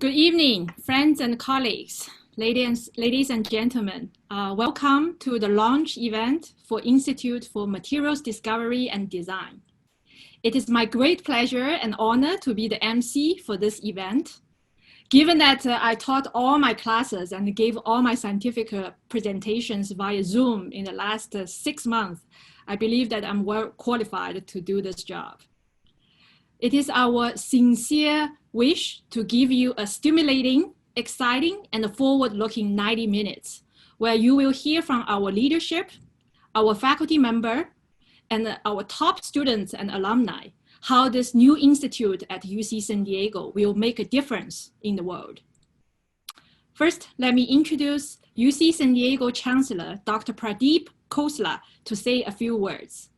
Good evening, friends and colleagues, ladies and gentlemen. Welcome to the launch event for Institute for Materials Discovery and Design. It is my great pleasure and honor to be the MC for this event. Given that I taught all my classes and gave all my scientific presentations via Zoom in the last 6 months, I believe that I'm well qualified to do this job. It is our sincere wish to give you a stimulating, exciting, and forward-looking 90 minutes, where you will hear from our leadership, our faculty member, and our top students and alumni, how this new institute at UC San Diego will make a difference in the world. First, let me introduce UC San Diego Chancellor, Dr. Pradeep Khosla, to say a few words.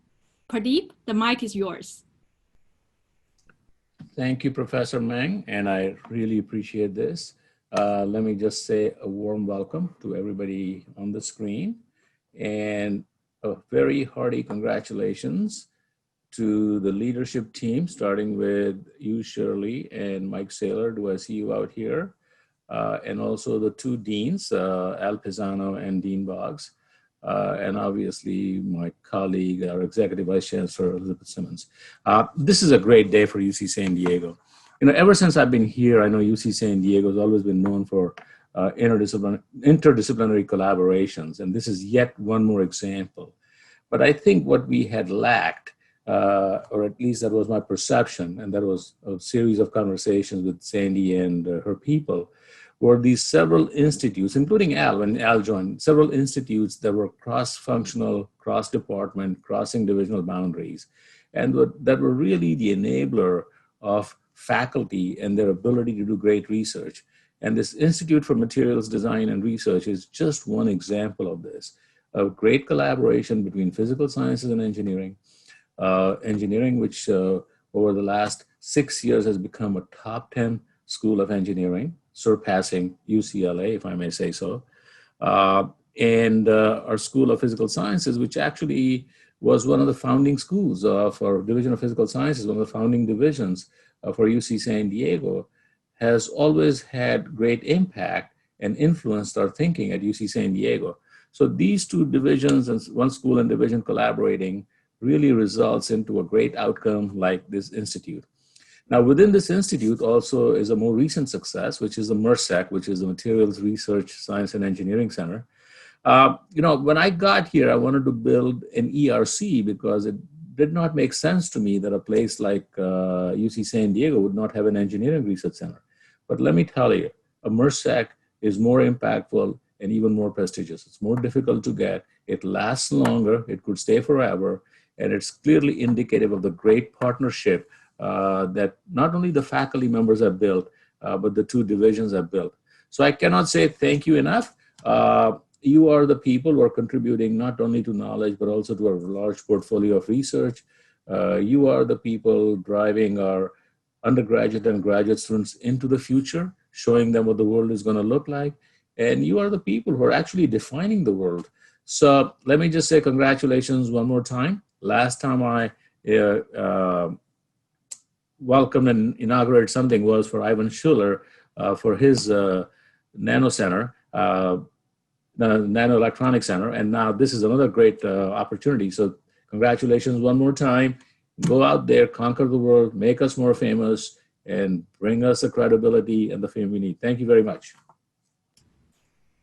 Pradeep, the mic is yours. Thank you, Professor Meng, and I really appreciate this. Let me just say a warm welcome to everybody on the screen and a very hearty congratulations to the leadership team, starting with you, Shirley, and Mike Saylor, do I see you out here? And also the two deans, Al Pisano and Dean Boggs, and obviously my colleague, our Executive Vice Chancellor, Elizabeth Simmons. This is a great day for UC San Diego. You know, ever since I've been here, I know UC San Diego has always been known for interdisciplinary collaborations, and this is yet one more example. But I think what we had lacked, or at least that was my perception, and that was a series of conversations with Sandy and her people, were these several institutes, including Al, when Al joined, several institutes that were cross-functional, cross-department, crossing divisional boundaries, and that were really the enabler of faculty and their ability to do great research. And this Institute for Materials Design and Research is just one example of this, of great collaboration between physical sciences and engineering, which over the last 6 years has become a top 10 school of engineering, surpassing UCLA, if I may say so, and our School of Physical Sciences, which actually was one of the founding schools for Division of Physical Sciences, one of the founding divisions for UC San Diego, has always had great impact and influenced our thinking at UC San Diego. So these two divisions and one school and division collaborating really results into a great outcome like this institute. Now, within this institute also is a more recent success, which is the MERSEC, which is the Materials Research, Science and Engineering Center. You know, when I got here, I wanted to build an ERC because it did not make sense to me that a place like UC San Diego would not have an engineering research center. But let me tell you, a MERSEC is more impactful and even more prestigious. It's more difficult to get. It lasts longer. It could stay forever. And it's clearly indicative of the great partnership that not only the faculty members have built, but the two divisions have built. So I cannot say thank you enough. You are the people who are contributing not only to knowledge, but also to a large portfolio of research. You are the people driving our undergraduate and graduate students into the future, showing them what the world is going to look like. And you are the people who are actually defining the world. So let me just say congratulations one more time. Last time I welcomed and inaugurated something was for Ivan Schuller for his Nano Center, the Nano Electronics Center. And now this is another great opportunity. So congratulations one more time. Go out there, conquer the world, make us more famous, and bring us the credibility and the fame we need. Thank you very much.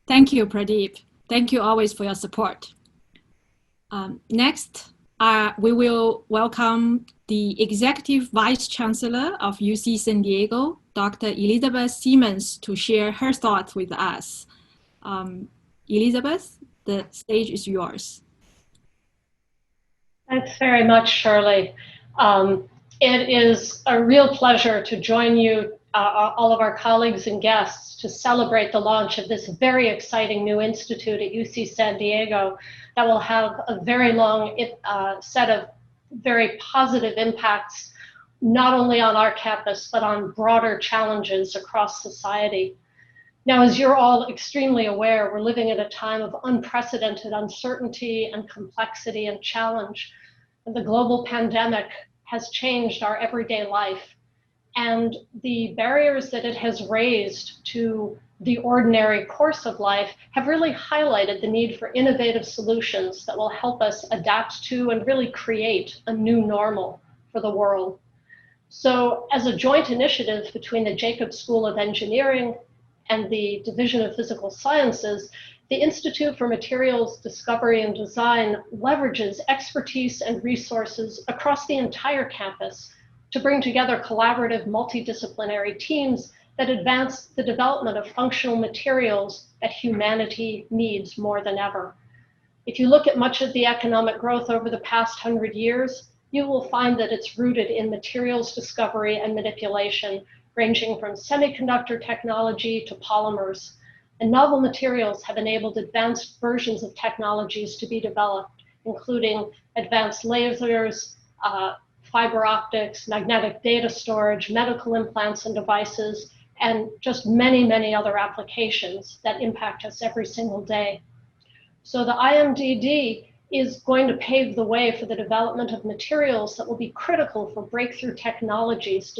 Thank you, Pradeep. Thank you always for your support. Next, we will welcome the Executive Vice Chancellor of UC San Diego, Dr. Elizabeth Simmons, to share her thoughts with us. Elizabeth, the stage is yours. Thanks very much, Shirley. It is a real pleasure to join you, all of our colleagues and guests, to celebrate the launch of this very exciting new institute at UC San Diego that will have a very long set of very positive impacts, not only on our campus, but on broader challenges across society. Now, as you're all extremely aware, we're living at a time of unprecedented uncertainty and complexity and challenge. And the global pandemic has changed our everyday life. and the barriers that it has raised to the ordinary course of life have really highlighted the need for innovative solutions that will help us adapt to and really create a new normal for the world. So as a joint initiative between the Jacobs School of Engineering and the Division of Physical Sciences, the Institute for Materials Discovery and Design leverages expertise and resources across the entire campus to bring together collaborative multidisciplinary teams that advance the development of functional materials that humanity needs more than ever. If you look at much of the economic growth over the past 100 years, you will find that it's rooted in materials discovery and manipulation, ranging from semiconductor technology to polymers. And novel materials have enabled advanced versions of technologies to be developed, including advanced lasers, fiber optics, magnetic data storage, medical implants and devices, and just many, many other applications that impact us every single day. So the IMDD is going to pave the way for the development of materials that will be critical for breakthrough technologies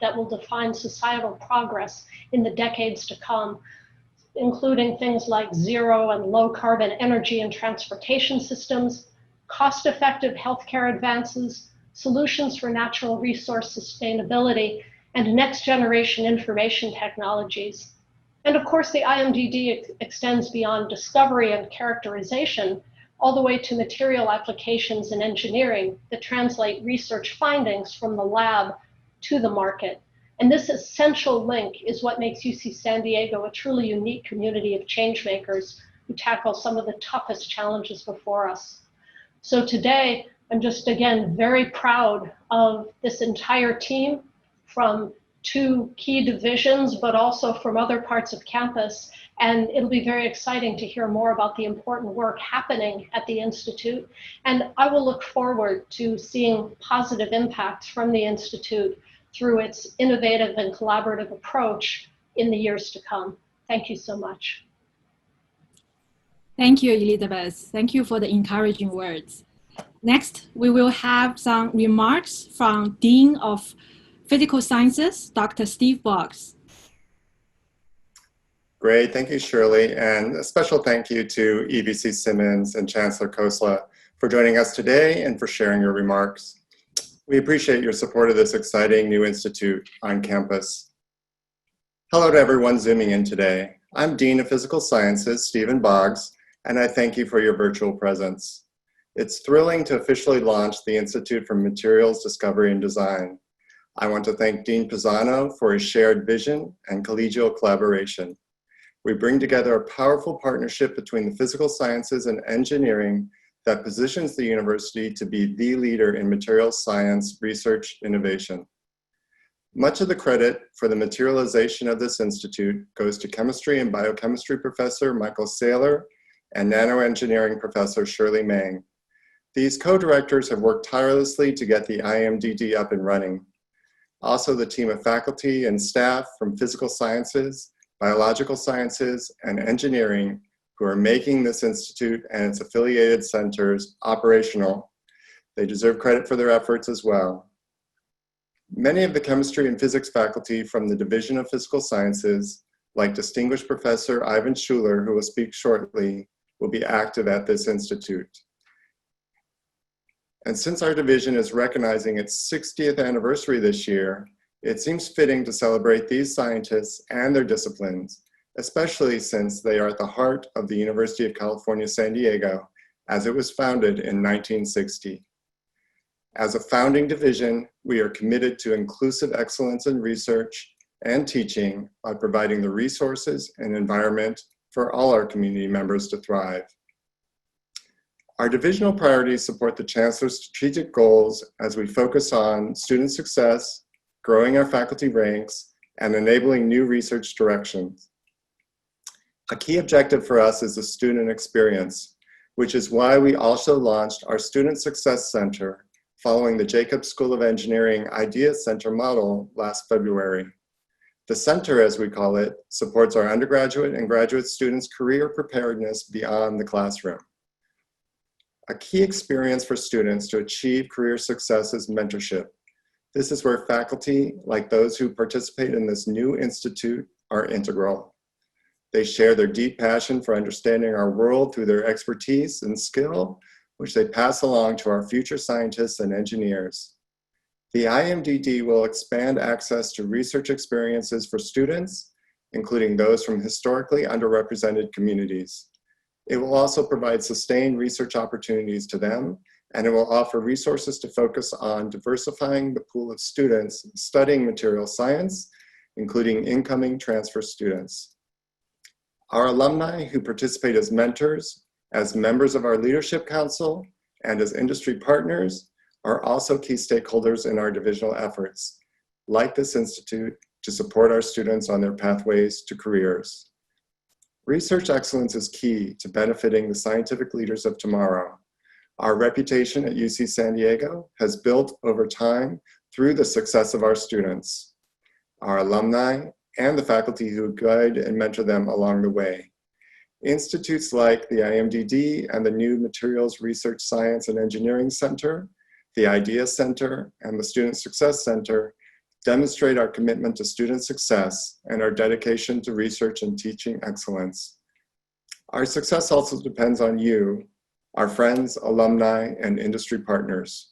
that will define societal progress in the decades to come, including things like zero and low carbon energy and transportation systems, cost-effective healthcare advances, solutions for natural resource sustainability, and next generation information technologies. And of course, the IMDD extends beyond discovery and characterization all the way to material applications in engineering that translate research findings from the lab to the market. And this essential link is what makes UC San Diego a truly unique community of change makers who tackle some of the toughest challenges before us. So today, I'm just, again, very proud of this entire team from 2 key divisions, but also from other parts of campus. And it'll be very exciting to hear more about the important work happening at the Institute. And I will look forward to seeing positive impacts from the Institute through its innovative and collaborative approach in the years to come. Thank you so much. Thank you, Elizabeth. Thank you for the encouraging words. Next, we will have some remarks from Dean of Physical Sciences, Dr. Steve Boggs. Great, thank you, Shirley. And a special thank you to EVC Simmons and Chancellor Khosla for joining us today and for sharing your remarks. We appreciate your support of this exciting new institute on campus. Hello to everyone zooming in today. I'm Dean of Physical Sciences, Stephen Boggs, and I thank you for your virtual presence. It's thrilling to officially launch the Institute for Materials Discovery and Design. I want to thank Dean Pisano for his shared vision and collegial collaboration. We bring together a powerful partnership between the physical sciences and engineering that positions the university to be the leader in materials science research innovation. Much of the credit for the materialization of this institute goes to chemistry and biochemistry professor Michael Saylor and nanoengineering professor Shirley Meng. These co-directors have worked tirelessly to get the IMDD up and running. Also, the team of faculty and staff from physical sciences, biological sciences, and engineering who are making this institute and its affiliated centers operational. They deserve credit for their efforts as well. Many of the chemistry and physics faculty from the Division of Physical Sciences, like distinguished Professor Ivan Schuler, who will speak shortly, will be active at this institute. And since our division is recognizing its 60th anniversary this year, it seems fitting to celebrate these scientists and their disciplines, especially since they are at the heart of the University of California, San Diego, as it was founded in 1960. As a founding division, we are committed to inclusive excellence in research and teaching by providing the resources and environment for all our community members to thrive. Our divisional priorities support the Chancellor's strategic goals as we focus on student success, growing our faculty ranks, and enabling new research directions. A key objective for us is the student experience, which is why we also launched our Student Success Center following the Jacobs School of Engineering Idea Center model last February. The center, as we call it, supports our undergraduate and graduate students' career preparedness beyond the classroom. A key experience for students to achieve career success is mentorship. This is where faculty, like those who participate in this new institute, are integral. They share their deep passion for understanding our world through their expertise and skill, which they pass along to our future scientists and engineers. The IMDD will expand access to research experiences for students, including those from historically underrepresented communities. It will also provide sustained research opportunities to them, and it will offer resources to focus on diversifying the pool of students studying material science, including incoming transfer students. Our alumni who participate as mentors, as members of our leadership council, and as industry partners are also key stakeholders in our divisional efforts, like this institute, to support our students on their pathways to careers. Research excellence is key to benefiting the scientific leaders of tomorrow. Our reputation at UC San Diego has built over time through the success of our students, our alumni, and the faculty who guide and mentor them along the way. Institutes like the IMDD and the new Materials Research Science and Engineering Center, the IDEA Center, and the Student Success Center demonstrate our commitment to student success and our dedication to research and teaching excellence. Our success also depends on you, our friends, alumni, and industry partners,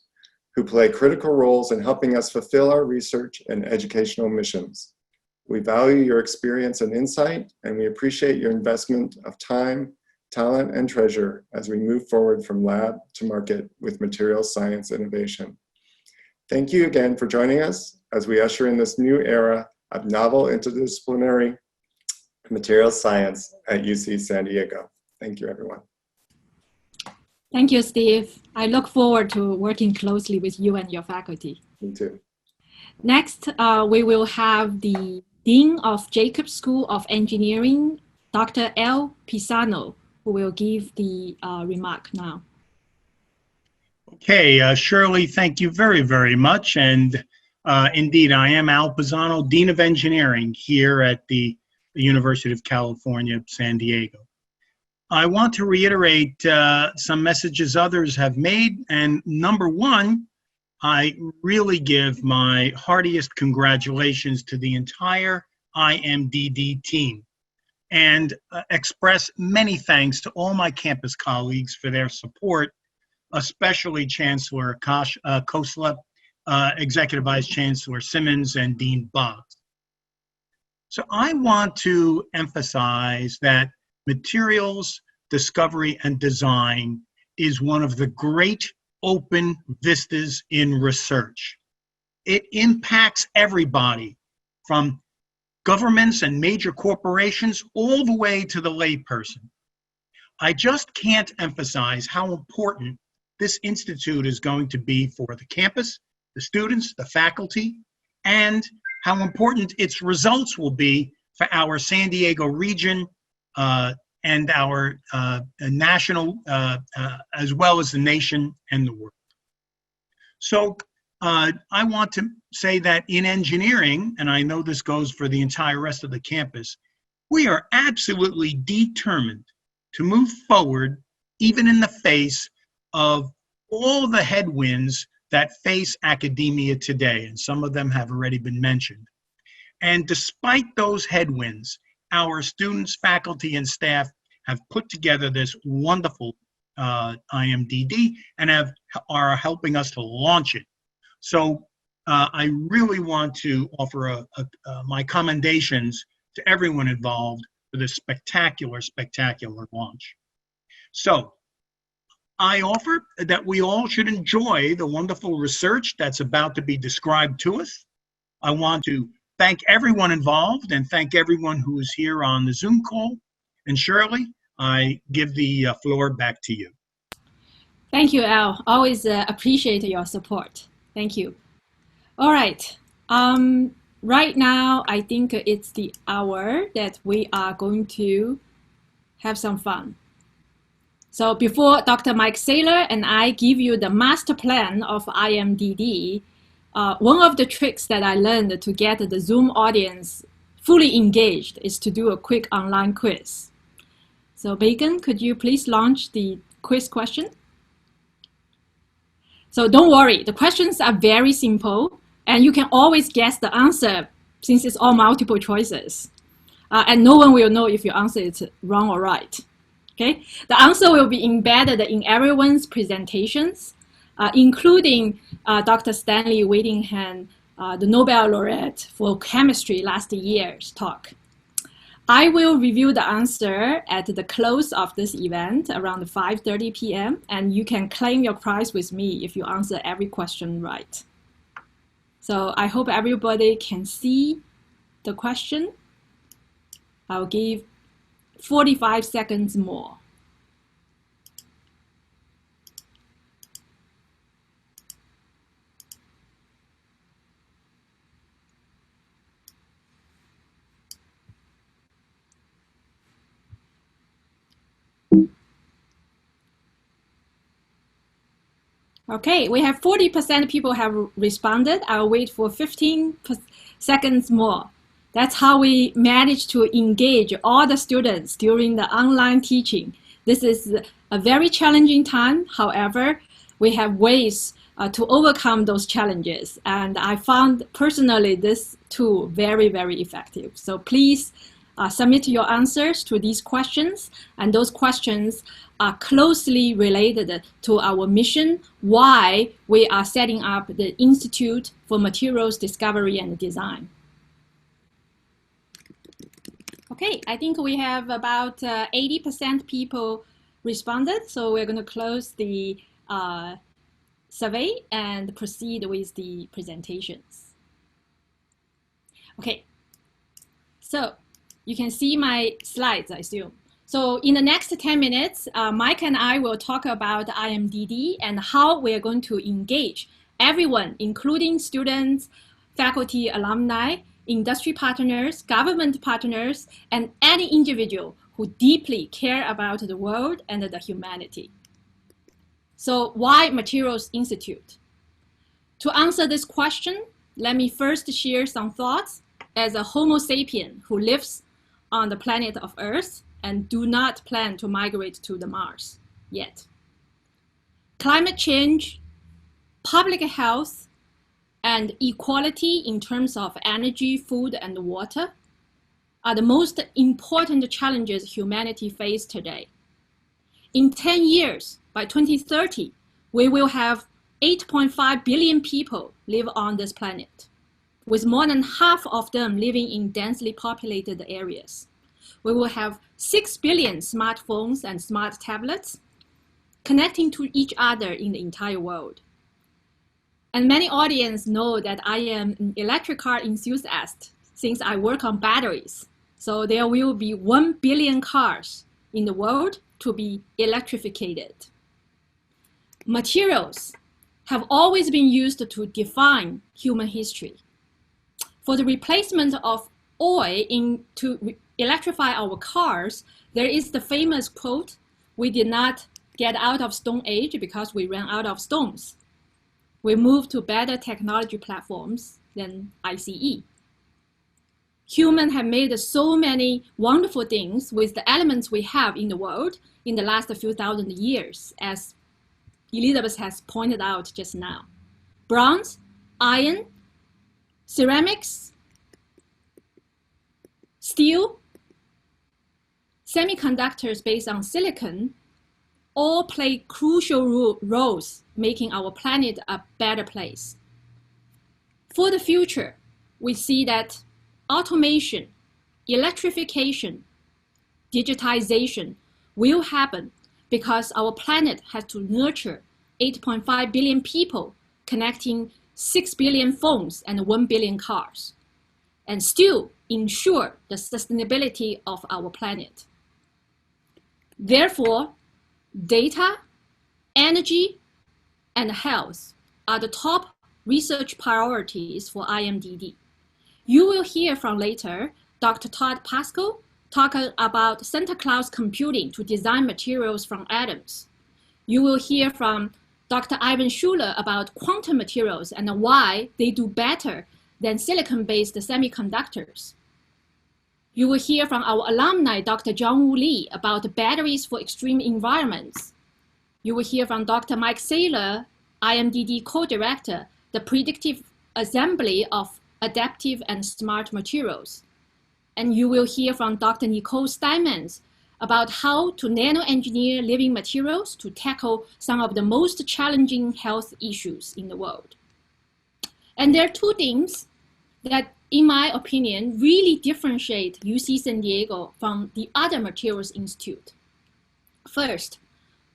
who play critical roles in helping us fulfill our research and educational missions. We value your experience and insight, and we appreciate your investment of time, talent, and treasure as we move forward from lab to market with materials science innovation. Thank you again for joining us as we usher in this new era of novel interdisciplinary materials science at UC San Diego. Thank you, everyone. Thank you, Steve. I look forward to working closely with you and your faculty. Me too. Next, we will have the Dean of Jacobs School of Engineering, Dr. L. Pisano, who will give the remark now. Okay, Shirley, thank you very, very much. And indeed, I am Al Pisano, Dean of Engineering here at the University of California, San Diego. I want to reiterate some messages others have made. And number one, I really give my heartiest congratulations to the entire IMDD team and express many thanks to all my campus colleagues for their support, especially Chancellor Khosla, Executive Vice Chancellor Simmons, and Dean Boggs. So I want to emphasize that materials discovery and design is one of the great open vistas in research. It impacts everybody, from governments and major corporations all the way to the layperson. I just can't emphasize how important this institute is going to be for the campus, the students, the faculty, and how important its results will be for our San Diego region and our national, as well as the nation and the world. So I want to say that in engineering, and I know this goes for the entire rest of the campus, we are absolutely determined to move forward, even in the face of all the headwinds that face academia today, and some of them have already been mentioned. And despite those headwinds, our students, faculty, and staff have put together this wonderful IMDD and are helping us to launch it. So I really want to offer my commendations to everyone involved for this spectacular, spectacular launch. So I offer that we all should enjoy the wonderful research that's about to be described to us. I want to thank everyone involved and thank everyone who is here on the Zoom call. And Shirley, I give the floor back to you. Thank you, Al. Always appreciate your support. Thank you. All right. Right now, I think it's the hour that we are going to have some fun. So before Dr. Mike Saylor and I give you the master plan of IMDD, one of the tricks that I learned to get the Zoom audience fully engaged is to do a quick online quiz. So Bacon, could you please launch the quiz question? So don't worry, the questions are very simple And you can always guess the answer since it's all multiple choices. And no one will know if your answer is wrong or right. Okay? The answer will be embedded in everyone's presentations, including Dr. Stanly Whittingham, the Nobel Laureate for chemistry last year's talk. I will review the answer at the close of this event around 5:30 p.m. and you can claim your prize with me if you answer every question right. So I hope everybody can see the question. I'll give 45 seconds more. Okay, we have 40% people have responded. I'll wait for 15 seconds more. That's how we managed to engage all the students during the online teaching. This is a very challenging time. However, we have ways to overcome those challenges. And I found personally this tool very, very effective. So please submit your answers to these questions. And those questions are closely related to our mission, why we are setting up the Institute for Materials Discovery and Design. Okay, I think we have about 80% people responded, so we're going to close the survey and proceed with the presentations. Okay, so you can see my slides, I assume. So in the next 10 minutes, Mike and I will talk about IMDD and how we are going to engage everyone, including students, faculty, alumni, industry partners, government partners, and any individual who deeply care about the world and the humanity. So why Materials Institute? To answer this question, let me first share some thoughts as a Homo sapien who lives on the planet of Earth and do not plan to migrate to the Mars yet. Climate change, public health, and equality in terms of energy, food, and water are the most important challenges humanity faces today. In 10 years, by 2030, we will have 8.5 billion people live on this planet, with more than half of them living in densely populated areas. We will have 6 billion smartphones and smart tablets connecting to each other in the entire world. And many audience know that I am an electric car enthusiast since I work on batteries. So there will be 1 billion cars in the world to be electrified. Materials have always been used to define human history. For the replacement of oil to electrify our cars, there is the famous quote, "We did not get out of Stone Age because we ran out of stones. We moved to better technology platforms than ICE." Humans have made so many wonderful things with the elements we have in the world in the last few thousand years, as Elizabeth has pointed out just now. Bronze, iron, ceramics, steel, semiconductors based on silicon, all play crucial roles making our planet a better place. For the future, we see that automation, electrification, digitization will happen because our planet has to nurture 8.5 billion people connecting 6 billion phones and 1 billion cars, and still ensure the sustainability of our planet. Therefore, data, energy, and health are the top research priorities for IMDD. You will hear from later Dr. Todd Pascal talking about Santa Claus computing to design materials from atoms. You will hear from Dr. Ivan Schuler about quantum materials and why they do better than silicon-based semiconductors. You will hear from our alumni, Dr. John Lee, about batteries for extreme environments. You will hear from Dr. Mike Saylor, IMDD co-director, the Predictive assembly of adaptive and smart materials. And you will hear from Dr. Nicole Steinmetz about how to nano-engineer living materials to tackle some of the most challenging health issues in the world. And there are two things that, in my opinion, really differentiate UC San Diego from the other materials institute. First,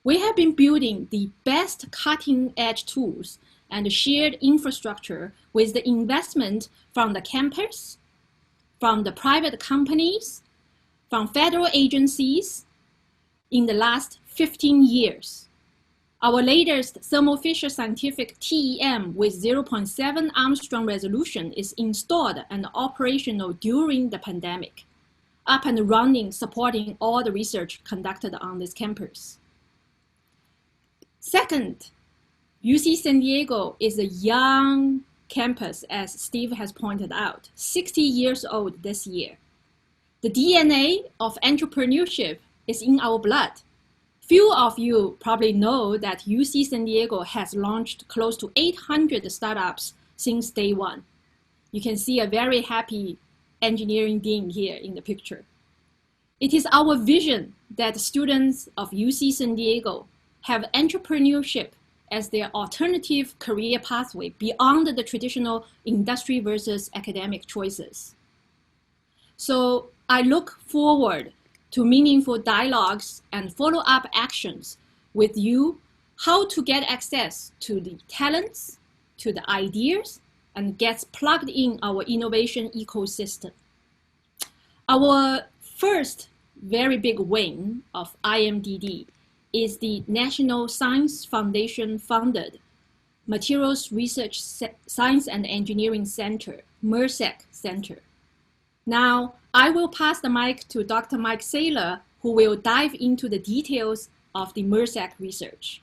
we have been building the best cutting-edge tools and shared infrastructure with the investment from the campus, from the private companies, from federal agencies in the last 15 years. Our latest Thermo Fisher Scientific TEM with 0.7 Armstrong resolution is installed and operational during the pandemic, up and running, supporting all the research conducted on this campus. Second, UC San Diego is a young campus, as Steve has pointed out, 60 years old this year. The DNA of entrepreneurship is in our blood. Few of you probably know that UC San Diego has launched close to 800 startups since day one. You can see a very happy engineering dean here in the picture. It is our vision that students of UC San Diego have entrepreneurship as their alternative career pathway beyond the traditional industry versus academic choices. So I look forward to meaningful dialogues and follow-up actions with you, how to get access to the talents, to the ideas, and gets plugged in our innovation ecosystem. Our first very big win of IMDD is the National Science Foundation funded Materials Research Science and Engineering Center, MERSEC Center. Now, I will pass the mic to Dr. Mike Saylor, who will dive into the details of the MERSEC research.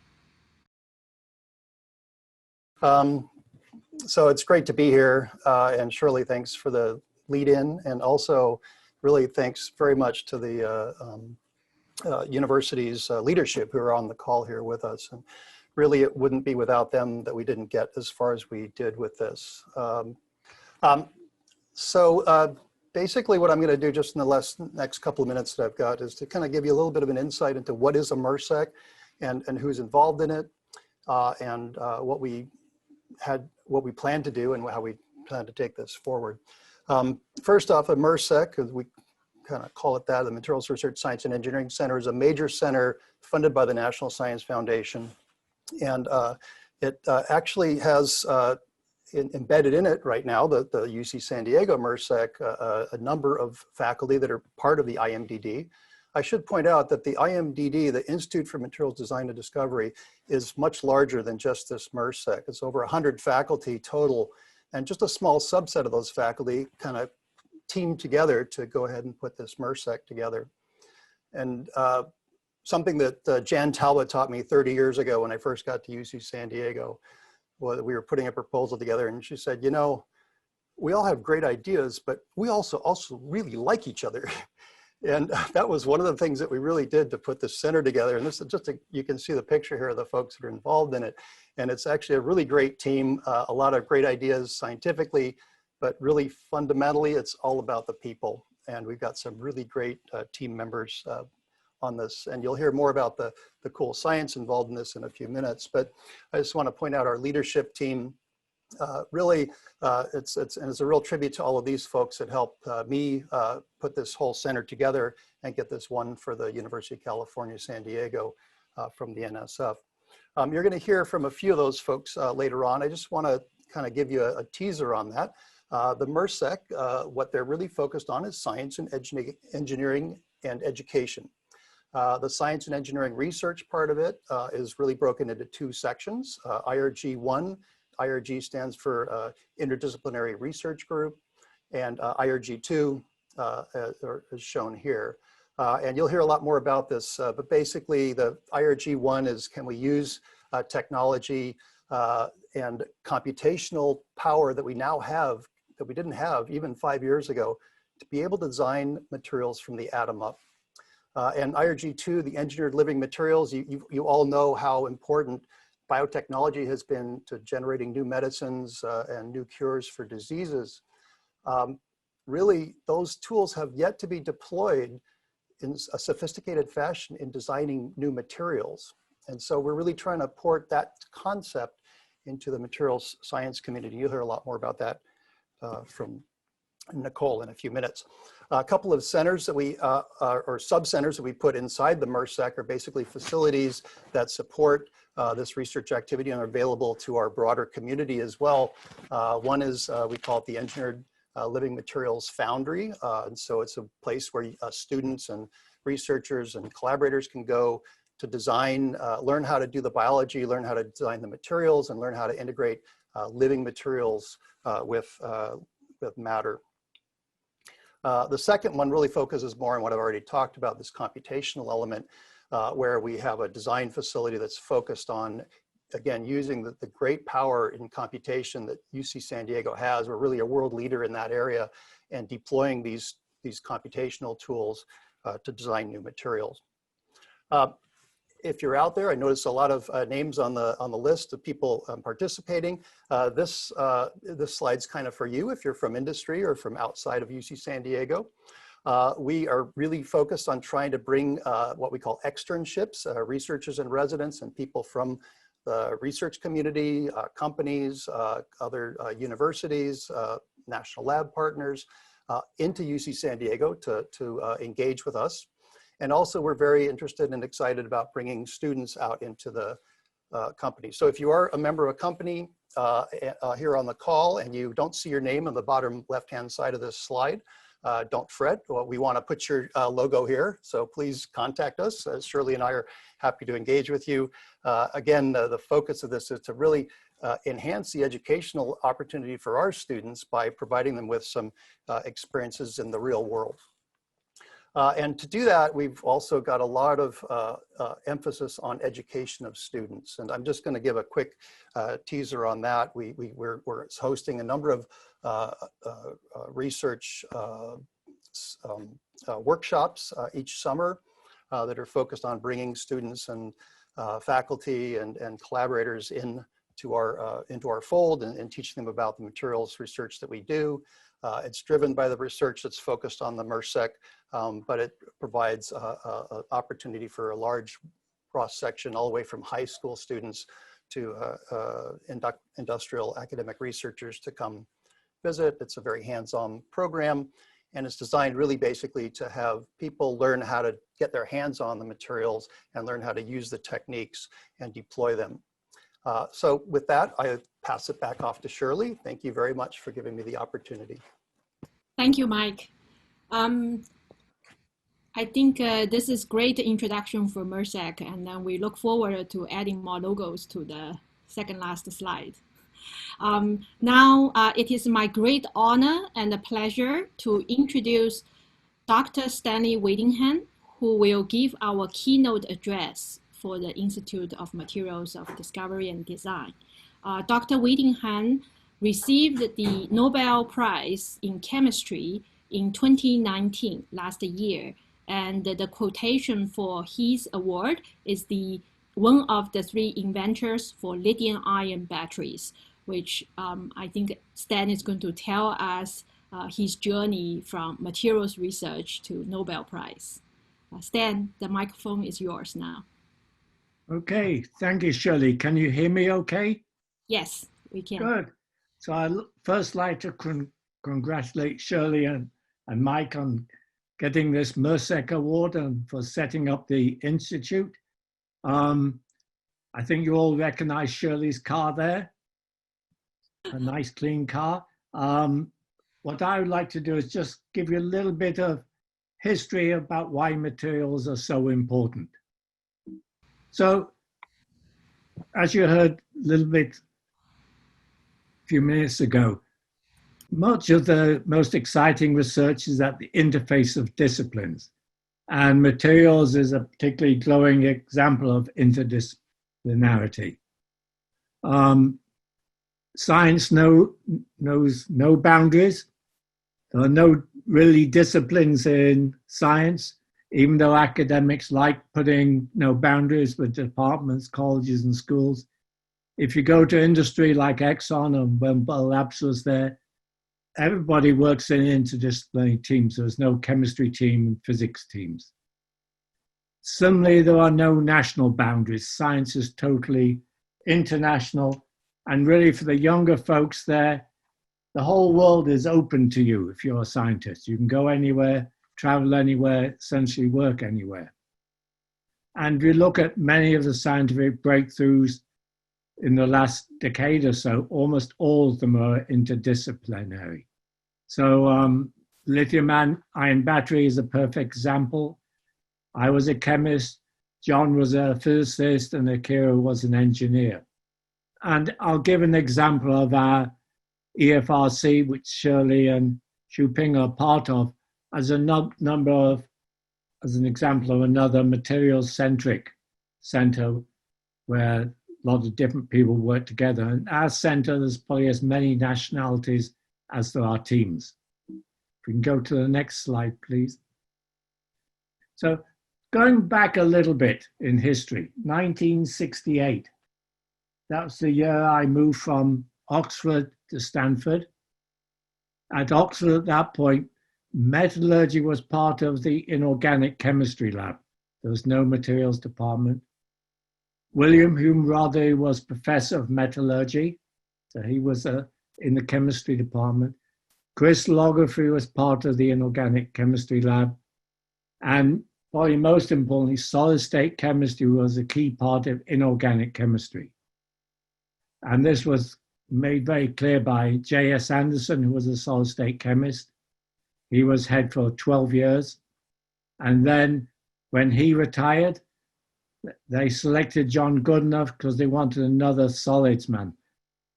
So it's great to be here, and Shirley, thanks for the lead-in, and also really thanks very much to the university's leadership who are on the call here with us. And really, it wouldn't be without them that we didn't get as far as we did with this. Basically what I'm going to do just in the next couple of minutes that I've got is to kind of give you a little bit of an insight into what is a MERSEC and who's involved in it, and what we plan to do and how we plan to take this forward. First off, a MERSEC, as we kind of call it that, the Materials Research Science and Engineering Center, is a major center funded by the National Science Foundation. And it actually has embedded in it right now, the UC San Diego MERSEC, a number of faculty that are part of the IMDD. I should point out that the IMDD, the Institute for Materials Design and Discovery, is much larger than just this MERSEC. It's over 100 faculty total, and just a small subset of those faculty kind of teamed together to go ahead and put this MERSEC together. And something that Jan Talbot taught me 30 years ago when I first got to UC San Diego, well, we were putting a proposal together, and she said, you know, we all have great ideas, but we also really like each other. And that was one of the things that we really did to put this center together. And this is just you can see the picture here of the folks that are involved in it. And it's actually a really great team, a lot of great ideas scientifically, but really fundamentally, it's all about the people. And we've got some really great team members on this, and you'll hear more about the cool science involved in this in a few minutes. But I just want to point out our leadership team. Really, it's a real tribute to all of these folks that helped me put this whole center together and get this one for the University of California, San Diego from the NSF. You're going to hear from a few of those folks later on. I just want to kind of give you a teaser on that. The MERSEC, what they're really focused on is science and engineering and education. The science and engineering research part of it is really broken into two sections. IRG 1, IRG stands for Interdisciplinary Research Group, and IRG 2 is shown here. And you'll hear a lot more about this, but basically the IRG 1 is, can we use technology and computational power that we now have, that we didn't have even 5 years ago, to be able to design materials from the atom up. And IRG 2, the engineered living materials, you all know how important biotechnology has been to generating new medicines and new cures for diseases, really those tools have yet to be deployed in a sophisticated fashion in designing new materials. And so we're really trying to port that concept into the materials science community. You'll hear a lot more about that from Nicole in a few minutes. A couple of centers that we, or sub-centers that we put inside the MRSEC are basically facilities that support this research activity and are available to our broader community as well. One is, we call it the Engineered Living Materials Foundry. And so it's a place where students and researchers and collaborators can go to design, learn how to do the biology, learn how to design the materials, and learn how to integrate living materials with matter. The second one really focuses more on what I've already talked about, this computational element, where we have a design facility that's focused on, again, using the great power in computation that UC San Diego has. We're really a world leader in that area, and deploying these computational tools to design new materials. If you're out there, I noticed a lot of names on the list of people participating. This slide's kind of for you if you're from industry or from outside of UC San Diego. We are really focused on trying to bring what we call externships, researchers and residents and people from the research community, companies, other universities, national lab partners into UC San Diego to engage with us. And also we're very interested and excited about bringing students out into the company. So if you are a member of a company here on the call and you don't see your name on the bottom left-hand side of this slide, don't fret. We want to put your logo here, so please contact us. Shirley and I are happy to engage with you. Again, the focus of this is to really enhance the educational opportunity for our students by providing them with some experiences in the real world. And to do that, we've also got a lot of emphasis on education of students. And I'm just going to give a quick teaser on that. We're hosting a number of research workshops each summer that are focused on bringing students and faculty and collaborators into our fold and teaching them about the materials research that we do. It's driven by the research that's focused on the MRSEC, but it provides an opportunity for a large cross-section all the way from high school students to industrial academic researchers to come visit. It's a very hands-on program, and it's designed really basically to have people learn how to get their hands on the materials and learn how to use the techniques and deploy them. So with that, I pass it back off to Shirley. Thank you very much for giving me the opportunity. Thank you, Mike. I think this is great introduction for MRSEC, and then we look forward to adding more logos to the second last slide. Now, it is my great honor and a pleasure to introduce Dr. Stanly Whittingham, who will give our keynote address for the Institute of Materials of Discovery and Design. Dr. Whittingham received the Nobel Prize in Chemistry in 2019, last year, and the quotation for his award is one of the 3 inventors for lithium-ion batteries, which I think Stan is going to tell us his journey from materials research to Nobel Prize. Stan, the microphone is yours now. Okay, thank you, Shirley. Can you hear me okay? Yes, we can. Good. So I'd first like to congratulate Shirley and Mike on getting this MRSEC award and for setting up the Institute. I think you all recognize Shirley's car there, a nice clean car. What I would like to do is just give you a little bit of history about why materials are so important. So, as you heard a little bit a few minutes ago, much of the most exciting research is at the interface of disciplines, and materials is a particularly glowing example of interdisciplinarity. Science knows no boundaries. There are no really disciplines in science, even though academics like putting no boundaries with departments, colleges, and schools. If you go to industry like Exxon, and when Bell Labs was there, everybody works in interdisciplinary teams. There's no chemistry team and physics teams. Similarly, there are no national boundaries. Science is totally international. And really for the younger folks there, the whole world is open to you if you're a scientist. You can go anywhere, travel anywhere, essentially work anywhere. And if you look at many of the scientific breakthroughs in the last decade or so, almost all of them are interdisciplinary. So lithium-ion battery is a perfect example. I was a chemist, John was a physicist, and Akira was an engineer. And I'll give an example of our EFRC, which Shirley and Xuping are part of, as an example of another materials-centric center where a lot of different people work together. And our center, there's probably as many nationalities as there are teams. If we can go to the next slide, please. So going back a little bit in history, 1968. That was the year I moved from Oxford to Stanford. At Oxford at that point, metallurgy was part of the inorganic chemistry lab. There was no materials department. William Hume Rotherham was professor of metallurgy, so he was in the chemistry department. Crystallography was part of the inorganic chemistry lab. And probably most importantly, solid state chemistry was a key part of inorganic chemistry. And this was made very clear by J.S. Anderson, who was a solid state chemist. He was head for 12 years. And then when he retired, they selected John Goodenough because they wanted another solids man.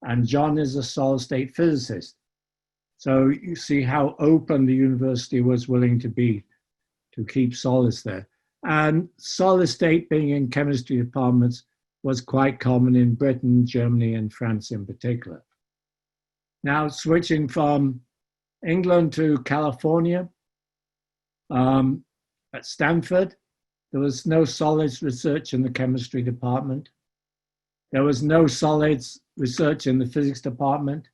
And John is a solid state physicist. So you see how open the university was willing to be to keep solids there. And solid state being in chemistry departments was quite common in Britain, Germany, and France in particular. Now switching from England to California, at Stanford, there was no solids research in the chemistry department. There was no solids research in the physics department.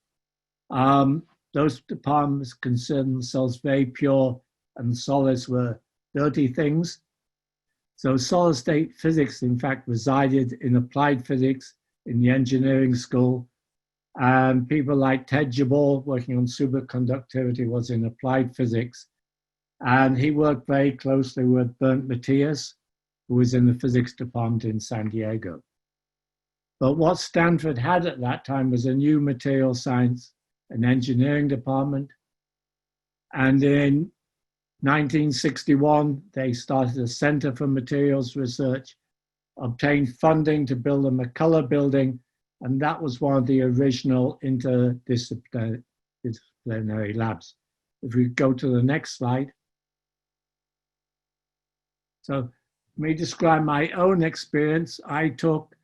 Those departments considered themselves very pure, and solids were dirty things. So solid state physics, in fact, resided in applied physics in the engineering school. And people like Ted Jabor, working on superconductivity, was in applied physics. And he worked very closely with Bernd Matthias, who was in the physics department in San Diego. But what Stanford had at that time was a new material science and engineering department. And in 1961, they started a Center for Materials Research, obtained funding to build a McCullough building, and that was one of the original interdisciplinary labs. If we go to the next slide. So let me describe my own experience. I took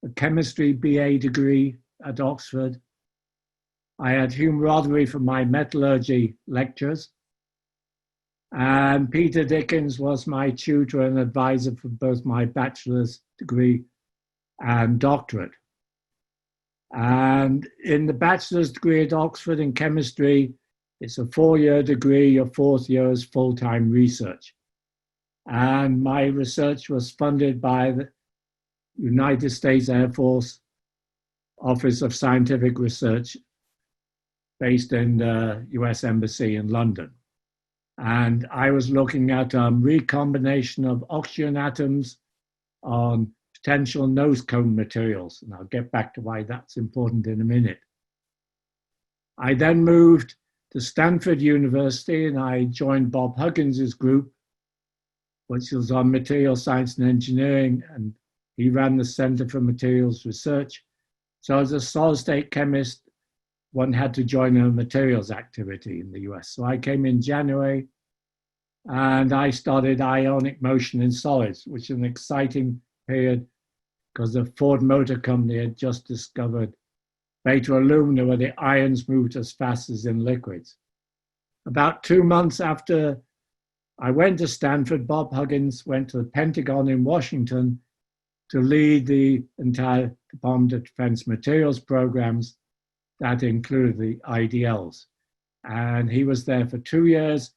a chemistry BA degree at Oxford. I had Hume Rotherham for my metallurgy lectures. And Peter Dickens was my tutor and advisor for both my bachelor's degree and doctorate. And in the bachelor's degree at Oxford in chemistry, it's a 4-year degree. Your 4th year is full-time research. And my research was funded by the United States Air Force Office of Scientific Research based in the US Embassy in London. And I was looking at recombination of oxygen atoms on potential nose cone materials. And I'll get back to why that's important in a minute. I then moved to Stanford University and I joined Bob Huggins's group, which was on material science and engineering, and he ran the Center for Materials Research. So as a solid state chemist, one had to join a materials activity in the US. So I came in January and I started ionic motion in solids, which is an exciting period because the Ford Motor Company had just discovered beta alumina, where the ions moved as fast as in liquids. About 2 months after I went to Stanford, Bob Huggins went to the Pentagon in Washington to lead the entire Department of Defense materials programs that included the IDLs. And he was there for 2 years,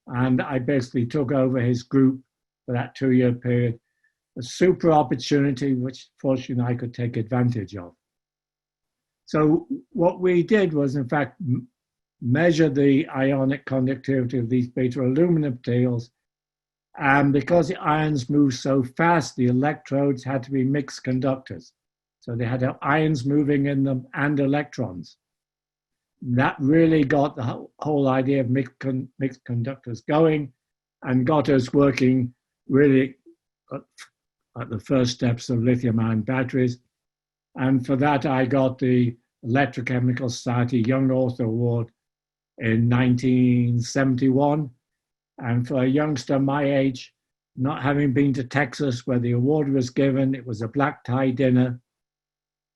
and I basically took over his group for that 2-year period. A super opportunity, which fortunately I could take advantage of. So what we did was, in fact, measure the ionic conductivity of these beta aluminum materials. And because the ions move so fast, the electrodes had to be mixed conductors. So they had to have ions moving in them and electrons. That really got the whole idea of mixed conductors going and got us working really at the first steps of lithium-ion batteries. And for that, I got the Electrochemical Society Young Author Award in 1971. And for a youngster my age, not having been to Texas where the award was given, it was a black tie dinner.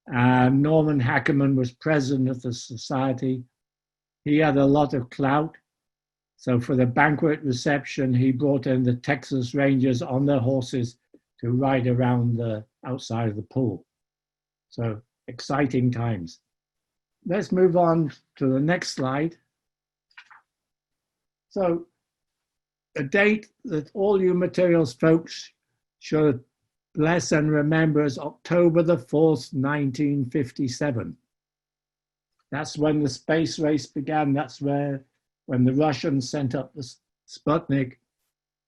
And Norman Hackerman was president of the society. He had a lot of clout. So for the banquet reception, he brought in the Texas Rangers on their horses to ride around the outside of the pool. So exciting times. Let's move on to the next slide. So a date that all you materials folks should bless and remember is October the 4th, 1957. That's when the space race began. That's when the Russians sent up the Sputnik,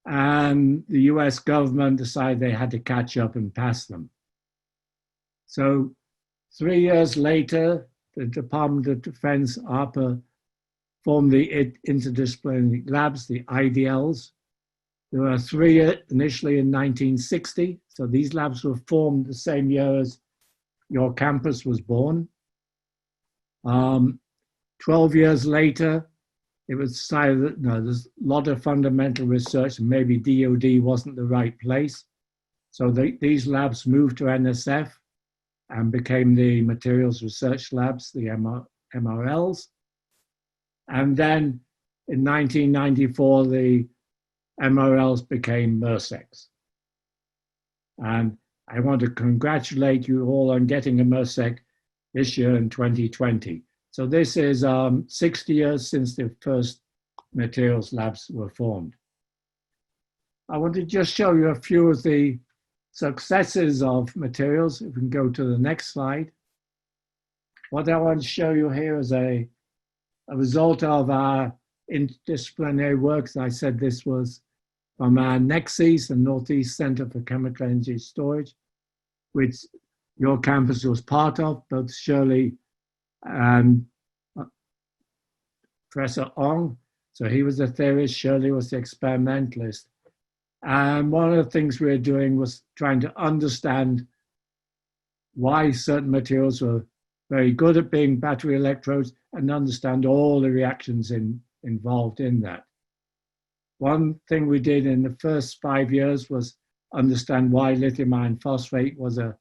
and the US government decided they had to catch up and pass them. So 3 years later, the Department of Defense, ARPA, formed the interdisciplinary labs, the IDLs. There were 3 initially in 1960. So these labs were formed the same year as your campus was born. 12 years later, it was decided that no, there's a lot of fundamental research and maybe DOD wasn't the right place. So these labs moved to NSF and became the Materials Research Labs, the MRLs. And then in 1994, the MRLs became MRSECs. And I want to congratulate you all on getting a MRSEC this year in 2020. So this is 60 years since the first materials labs were formed. I want to just show you a few of the successes of materials. If we can go to the next slide. What I want to show you here is a result of our interdisciplinary work. As I said, this was from our NEXIS, the Northeast Center for Chemical Energy Storage, which your campus was part of, both Shirley and Professor Ong. So he was the theorist, Shirley was the experimentalist. And one of the things we were doing was trying to understand why certain materials were very good at being battery electrodes and understand all the reactions involved in that. One thing we did in the first 5 years was understand why lithium iron phosphate was a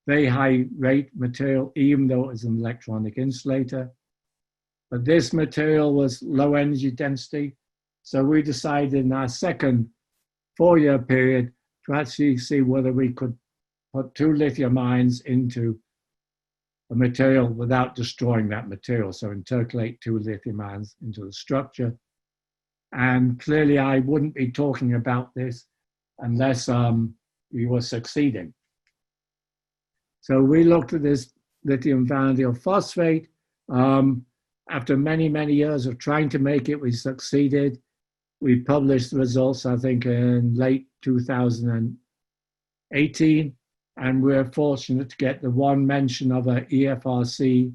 very high rate material, even though it was an electronic insulator. But this material was low energy density. So we decided in our second 4-year period to actually see whether we could put 2 lithium ions into a material without destroying that material. So intercalate 2 lithium ions into the structure. And clearly I wouldn't be talking about this unless we were succeeding. So we looked at this lithium vanadium phosphate. After many, many years of trying to make it, we succeeded. We published the results, I think, in late 2018. And we're fortunate to get the one mention of a EFRC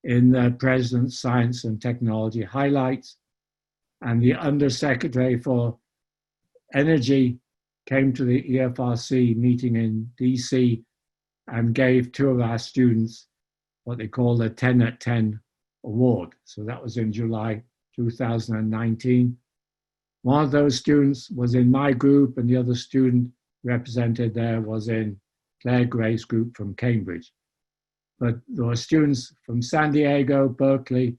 in the President's Science and Technology highlights. And the Undersecretary for Energy came to the EFRC meeting in DC and gave 2 of our students what they call the 10 at 10 award. So that was in July 2019. One of those students was in my group, and the other student represented there was in Claire Gray's group from Cambridge. But there were students from San Diego, Berkeley,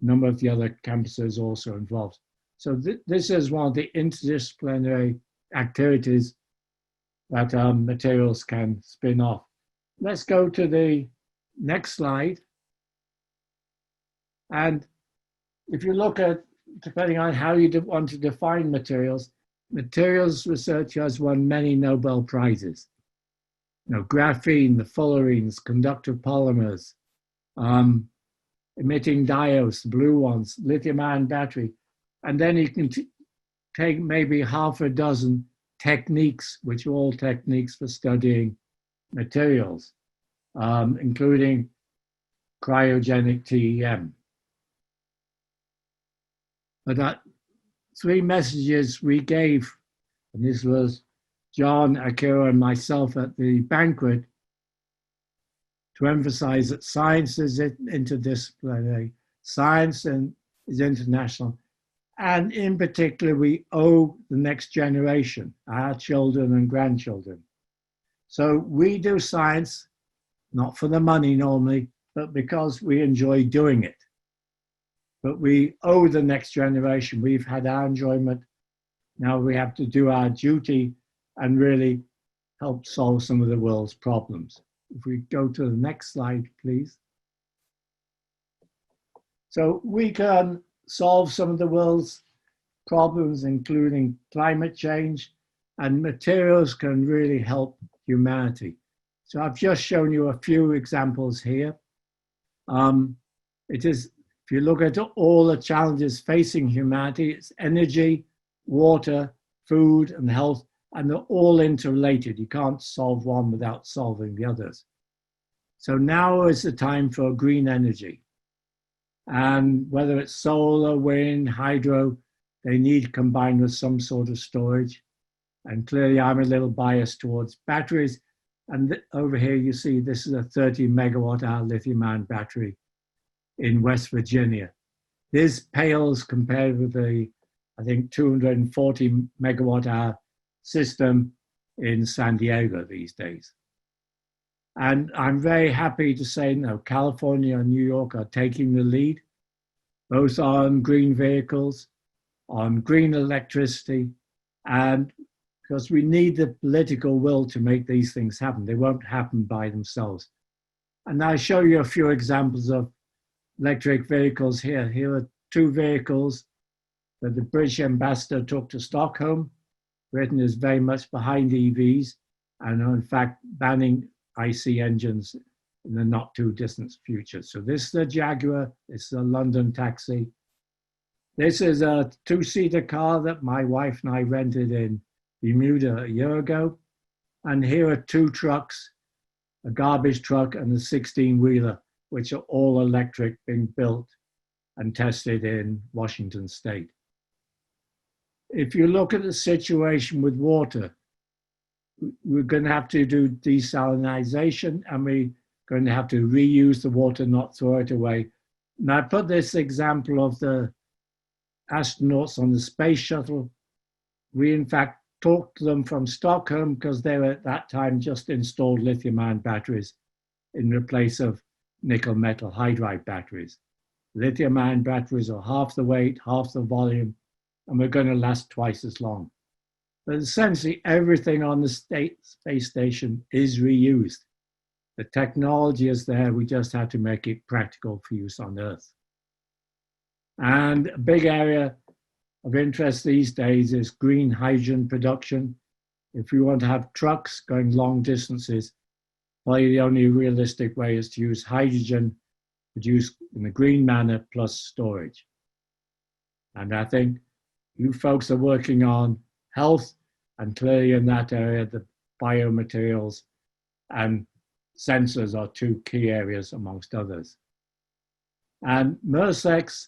a number of the other campuses also involved. So this is one of the interdisciplinary activities that materials can spin off. let's go to the next slide. And if you look at, depending on how you want to define materials, materials research has won many Nobel Prizes. You know, graphene, the fullerenes, conductive polymers, emitting diodes, the blue ones, lithium-ion battery. And then you can take maybe half a dozen techniques, which are all techniques for studying materials, including cryogenic TEM. But that 3 messages we gave, and this was John, Akira, and myself at the banquet, to emphasize that science is interdisciplinary, science is international, and in particular, we owe the next generation, our children and grandchildren. So we do science, not for the money normally, but because we enjoy doing it. But we owe the next generation. We've had our enjoyment. Now we have to do our duty and really help solve some of the world's problems. If we go to the next slide, please. So we can solve some of the world's problems, including climate change, and materials can really help humanity. So I've just shown you a few examples here. If you look at all the challenges facing humanity, it's energy, water, food, and health, and they're all interrelated. You can't solve one without solving the others. So now is the time for green energy. And whether it's solar, wind, hydro, they need combined with some sort of storage. And clearly I'm a little biased towards batteries. And over here you see this is a 30 megawatt hour lithium-ion battery in West Virginia. This pales compared with the, I think, 240 megawatt hour system in San Diego these days. And I'm very happy to say, no, California and New York are taking the lead, both on green vehicles, on green electricity, and because we need the political will to make these things happen. They won't happen by themselves. And I'll show you a few examples of electric vehicles here. Here are 2 vehicles that the British ambassador took to Stockholm. Britain is very much behind EVs and are in fact banning IC engines in the not too distant future. So this is a Jaguar, this is a London taxi. This is a 2-seater car that my wife and I rented in Bermuda a year ago. And here are 2 trucks, a garbage truck and a 16-wheeler, which are all electric, being built and tested in Washington State. If you look at the situation with water, we're going to have to do desalinization, and we're going to have to reuse the water, not throw it away. And I put this example of the astronauts on the space shuttle. We in fact talked to them from Stockholm because they were at that time just installed lithium-ion batteries in the place of nickel metal hydride batteries. Lithium-ion batteries are half the weight, half the volume, and we're going to last twice as long. But essentially everything on the space station is reused. The technology is there, we just have to make it practical for use on Earth. And a big area of interest these days is green hydrogen production. If we want to have trucks going long distances, probably the only realistic way is to use hydrogen produced in a green manner plus storage. And I think you folks are working on health, and clearly in that area, the biomaterials and sensors are 2 key areas amongst others. And MRSEX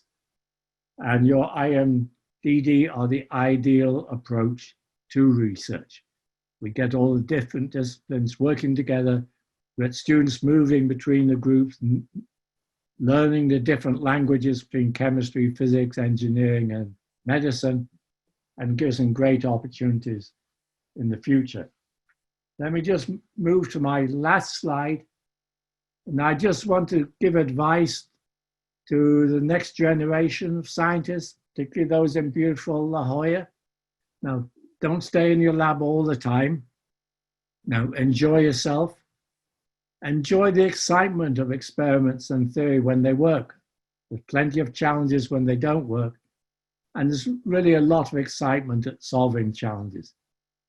and your IMDD are the ideal approach to research. We get all the different disciplines working together, we get students moving between the groups, learning the different languages between chemistry, physics, engineering, and medicine, and gives them great opportunities in the future. Let me just move to my last slide. And I just want to give advice to the next generation of scientists, particularly those in beautiful La Jolla. Now, don't stay in your lab all the time. Now, enjoy yourself. enjoy the excitement of experiments and theory when they work. There's plenty of challenges when they don't work. And there's really a lot of excitement at solving challenges.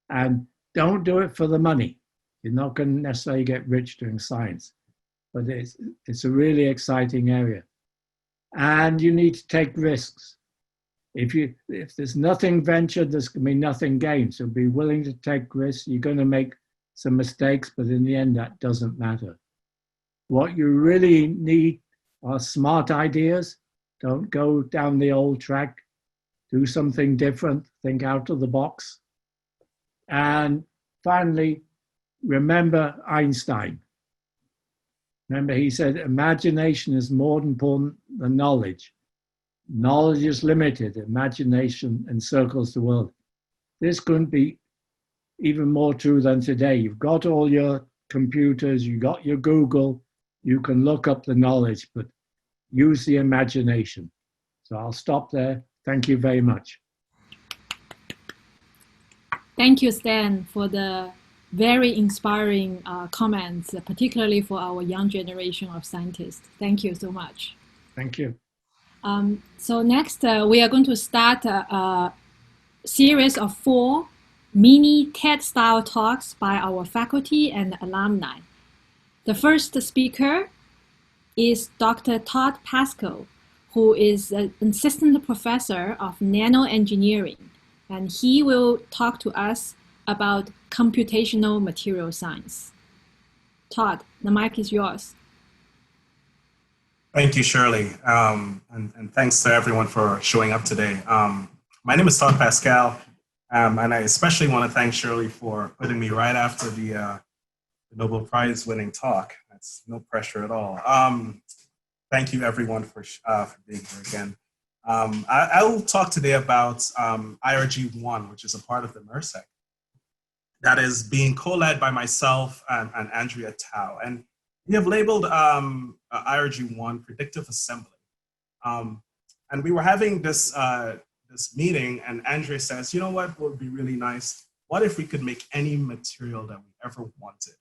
And don't do it for the money. You're not going to necessarily get rich doing science, but it's a really exciting area. And you need to take risks. If there's nothing ventured, there's going to be nothing gained. So be willing to take risks. You're going to make some mistakes, but in the end, that doesn't matter. What you really need are smart ideas. Don't go down the old track. Do something different. Think out of the box. And finally, remember Einstein. Remember, he said, imagination is more important than knowledge. Knowledge is limited. Imagination encircles the world. This couldn't be even more true than today. You've got all your computers, you've got your Google, you can look up the knowledge, but use the imagination. So I'll stop there. Thank you very much. Thank you, Stan, for the very inspiring comments, particularly for our young generation of scientists. Thank you so much. Thank you. So next, we are going to start a series of 4 mini TED-style talks by our faculty and alumni. The first speaker is Dr. Todd Pascal, who is an assistant professor of nanoengineering, and he will talk to us about computational material science. Todd, the mic is yours. Thank you, Shirley, and thanks to everyone for showing up today. My name is Todd Pascal, and I especially want to thank Shirley for putting me right after the Nobel Prize winning talk. That's no pressure at all. Thank you, everyone, for being here again. I will talk today about IRG-1, which is a part of the MERSEC, that is being co-led by myself and Andrea Tao. And we have labeled IRG-1 Predictive Assembly. And we were having this meeting, and Andrea says, you know what would be really nice? What if we could make any material that we ever wanted?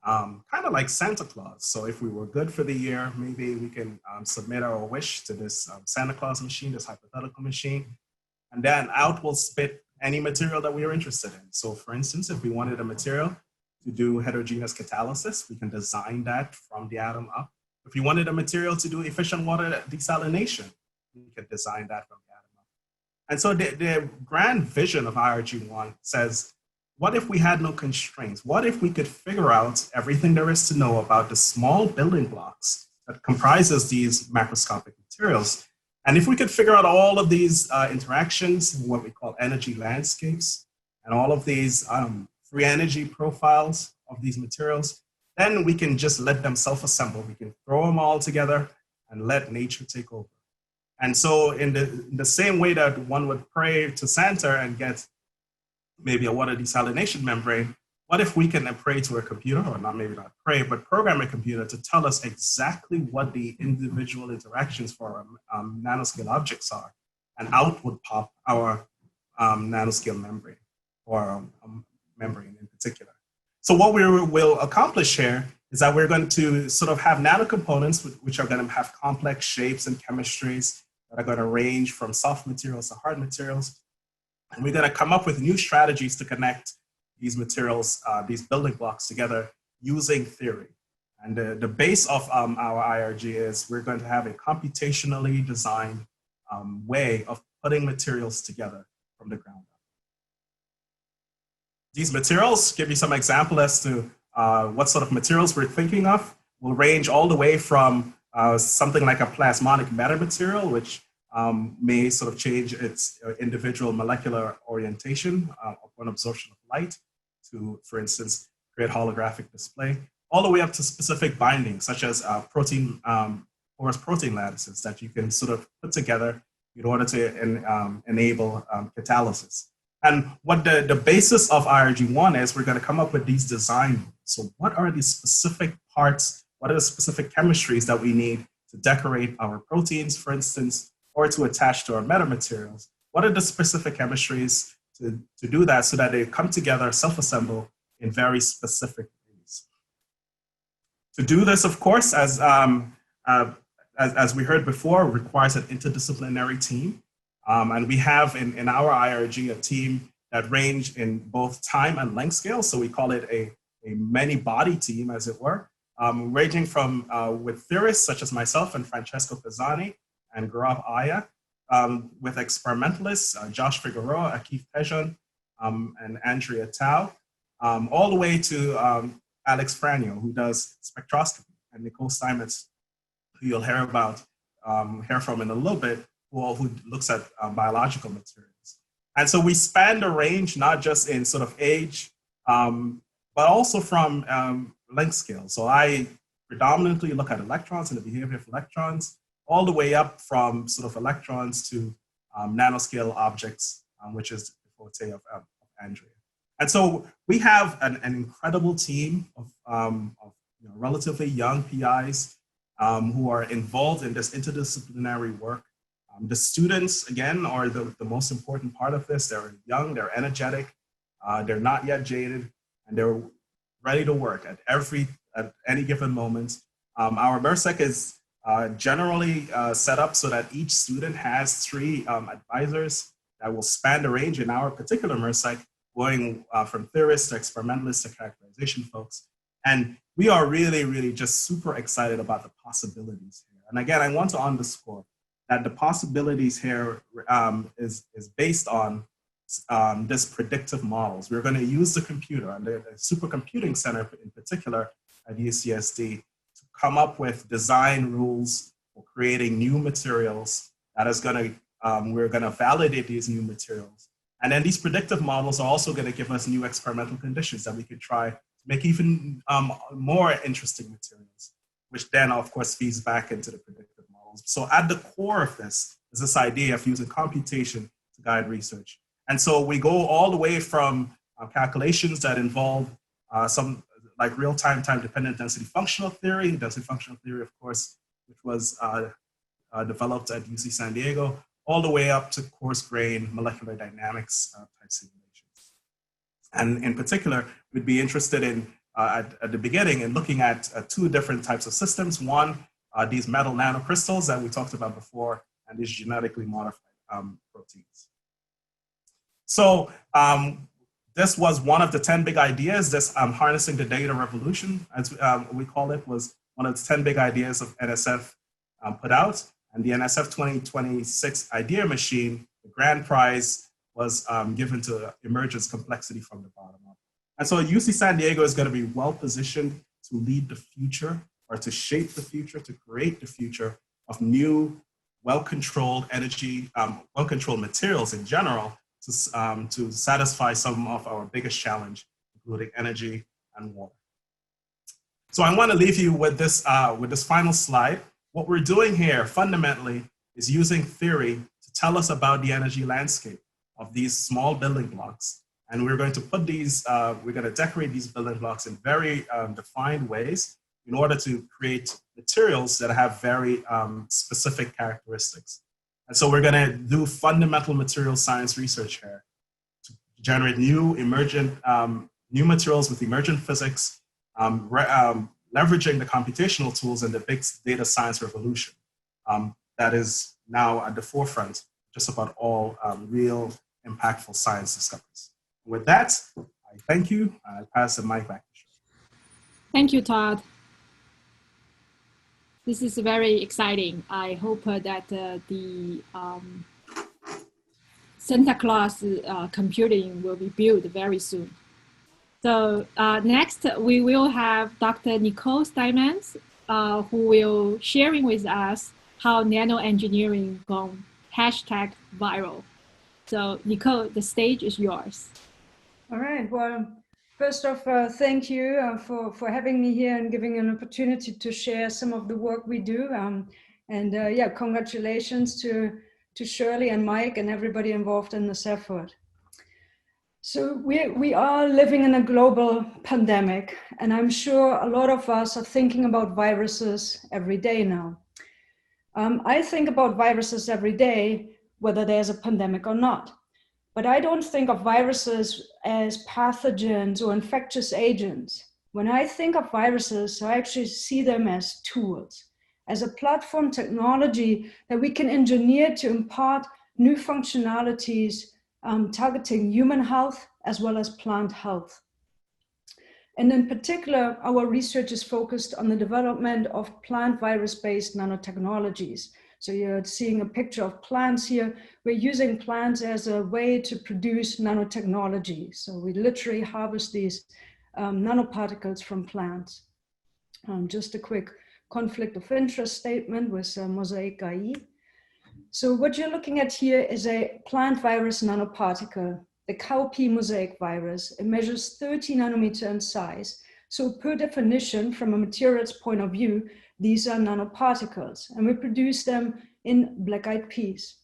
Kind of like Santa Claus. So if we were good for the year, maybe we can submit our wish to this Santa Claus machine, this hypothetical machine, and then out will spit any material that we are interested in. So for instance, if we wanted a material to do heterogeneous catalysis, we can design that from the atom up. If we wanted a material to do efficient water desalination, we can design that from the atom up. And so the grand vision of IRG-1 says, what if we had no constraints? What if we could figure out everything there is to know about the small building blocks that comprises these macroscopic materials? And if we could figure out all of these interactions, what we call energy landscapes, and all of these free energy profiles of these materials, then we can just let them self-assemble. We can throw them all together and let nature take over. And so in the same way that one would pray to Santa and get maybe a water desalination membrane, what if we can pray to a computer, or maybe not pray, but program a computer to tell us exactly what the individual interactions for nanoscale objects are, and out would pop our nanoscale membrane, or membrane in particular. So what we will accomplish here is that we're going to sort of have nanocomponents which are going to have complex shapes and chemistries that are going to range from soft materials to hard materials. And we're going to come up with new strategies to connect these materials, these building blocks together using theory. And the base of our IRG is we're going to have a computationally designed way of putting materials together from the ground up. These materials, give you some example as to what sort of materials we're thinking of, will range all the way from something like a plasmonic metamaterial, which may sort of change its individual molecular orientation upon absorption of light, to, for instance, create holographic display, all the way up to specific bindings, such as porous protein lattices that you can sort of put together in order to enable catalysis. And what the basis of IRG-1 is, we're going to come up with these design rules. So what are the specific parts, what are the specific chemistries that we need to decorate our proteins, for instance, or to attach to our metamaterials? What are the specific chemistries to do that so that they come together, self-assemble in very specific ways? To do this, of course, as we heard before, requires an interdisciplinary team. And we have in our IRG a team that range in both time and length scale. So we call it a many-body team, as it were, ranging from with theorists such as myself and Francesco Pisani and Gaurav Aya, with experimentalists, Josh Figueroa, Akif Pejan, and Andrea Tao, all the way to Alex Franio, who does spectroscopy, and Nicole Steinmetz, who you'll hear from in a little bit, who looks at biological materials. And so we span the range, not just in sort of age, but also from length scale. So I predominantly look at electrons and the behavior of electrons, all the way up from sort of electrons to nanoscale objects, which is the forte of Andrea. And so we have an incredible team of relatively young PIs who are involved in this interdisciplinary work. The students, again, are the most important part of this. They're young, they're energetic, they're not yet jaded, and they're ready to work at any given moment. Our MERSEC is generally set up so that each student has 3 advisors that will span the range in our particular MERSEC, going from theorists to experimentalists to characterization folks. And we are really, really just super excited about the possibilities here. And again, I want to underscore that the possibilities here is based on this predictive models. We're going to use the computer and the supercomputing center in particular at UCSD to come up with design rules for creating new materials that is going to, we're going to validate these new materials. And then these predictive models are also going to give us new experimental conditions that we could try to make even more interesting materials, which then of course feeds back into the predictive models. So at the core of this is this idea of using computation to guide research. And so we go all the way from calculations that involve some like real-time time-dependent density functional theory, of course, which was developed at UC San Diego, all the way up to coarse-grained molecular dynamics type simulations. And in particular, we'd be interested in, at the beginning, in looking at 2 different types of systems. One, these metal nanocrystals that we talked about before, and these genetically modified proteins. So this was one of the 10 big ideas. This harnessing the data revolution, as we call it, was one of the 10 big ideas of NSF put out. And the NSF 2026 Idea Machine, the grand prize, was given to emergence complexity from the bottom up. And so UC San Diego is going to be well positioned to lead the future, or to shape the future, to create the future of new, well-controlled energy, well-controlled materials in general, to satisfy some of our biggest challenge, including energy and water. So I want to leave you with this final slide. What we're doing here fundamentally is using theory to tell us about the energy landscape of these small building blocks. And we're going to put these, we're going to decorate these building blocks in very defined ways in order to create materials that have very specific characteristics. And so we're going to do fundamental material science research here to generate new emergent, new materials with emergent physics, leveraging the computational tools and the big data science revolution that is now at the forefront just about all real impactful science discoveries. With that, I thank you. I'll pass the mic back to Shirley. Thank you, Todd. This is very exciting. I hope that the Santa Claus computing will be built very soon. So next, we will have Dr. Nicole Steinmetz, who will sharing with us how nanoengineering gone #viral. So Nicole, the stage is yours. All right. Well, first off, thank you for having me here and giving an opportunity to share some of the work we do. Yeah, congratulations to Shirley and Mike and everybody involved in this effort. So we are living in a global pandemic, and I'm sure a lot of us are thinking about viruses every day now. I think about viruses every day, whether there's a pandemic or not. But I don't think of viruses as pathogens or infectious agents. When I think of viruses, I actually see them as tools, as a platform technology that we can engineer to impart new functionalities targeting human health as well as plant health. And in particular, our research is focused on the development of plant virus-based nanotechnologies. So you're seeing a picture of plants here. We're using plants as a way to produce nanotechnology. So we literally harvest these nanoparticles from plants. Just a quick conflict of interest statement with Mosaic AI. So what you're looking at here is a plant virus nanoparticle, the cowpea mosaic virus. It measures 30 nanometer in size. So per definition, from a materials point of view, these are nanoparticles, and we produce them in black-eyed peas.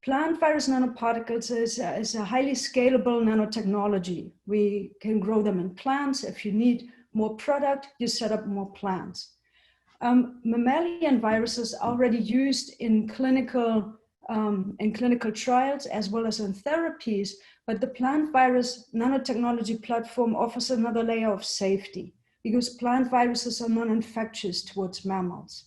Plant virus nanoparticles is a highly scalable nanotechnology. We can grow them in plants. If you need more product, you set up more plants. Mammalian viruses are already used in clinical trials as well as in therapies, but the plant virus nanotechnology platform offers another layer of safety because plant viruses are non-infectious towards mammals.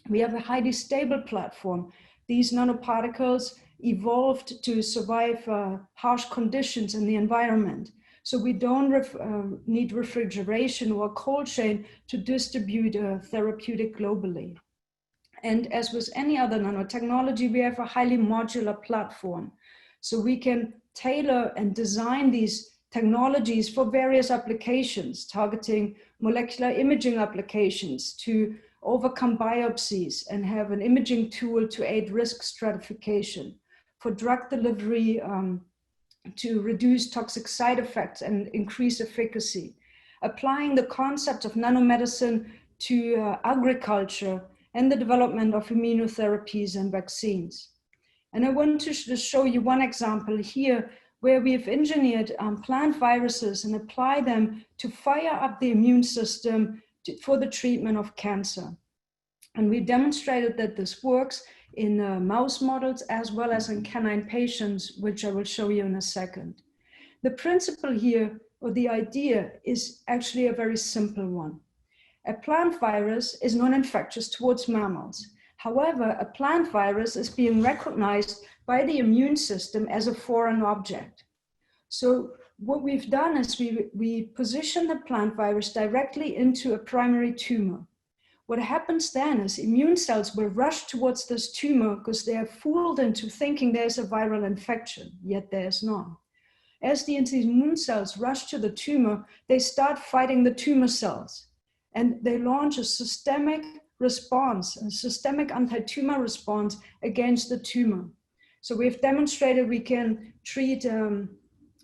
We have a highly stable platform. These nanoparticles evolved to survive harsh conditions in the environment. So we don't need refrigeration or cold chain to distribute a therapeutic globally. And as with any other nanotechnology, we have a highly modular platform. So we can tailor and design these technologies for various applications, targeting molecular imaging applications to overcome biopsies and have an imaging tool to aid risk stratification, for drug delivery to reduce toxic side effects and increase efficacy, applying the concept of nanomedicine to agriculture and the development of immunotherapies and vaccines. And I want to just show you one example here where we've engineered plant viruses and apply them to fire up the immune system for the treatment of cancer. And we demonstrated that this works in mouse models as well as in canine patients, which I will show you in a second. The principle here, or the idea, is actually a very simple one. A plant virus is non-infectious towards mammals. However, a plant virus is being recognized by the immune system as a foreign object. So what we've done is we position the plant virus directly into a primary tumor. What happens then is immune cells will rush towards this tumor because they are fooled into thinking there's a viral infection, yet there's not. As the immune cells rush to the tumor, they start fighting the tumor cells, and they launch a systemic response, a systemic anti-tumor response against the tumor. So we've demonstrated we can treat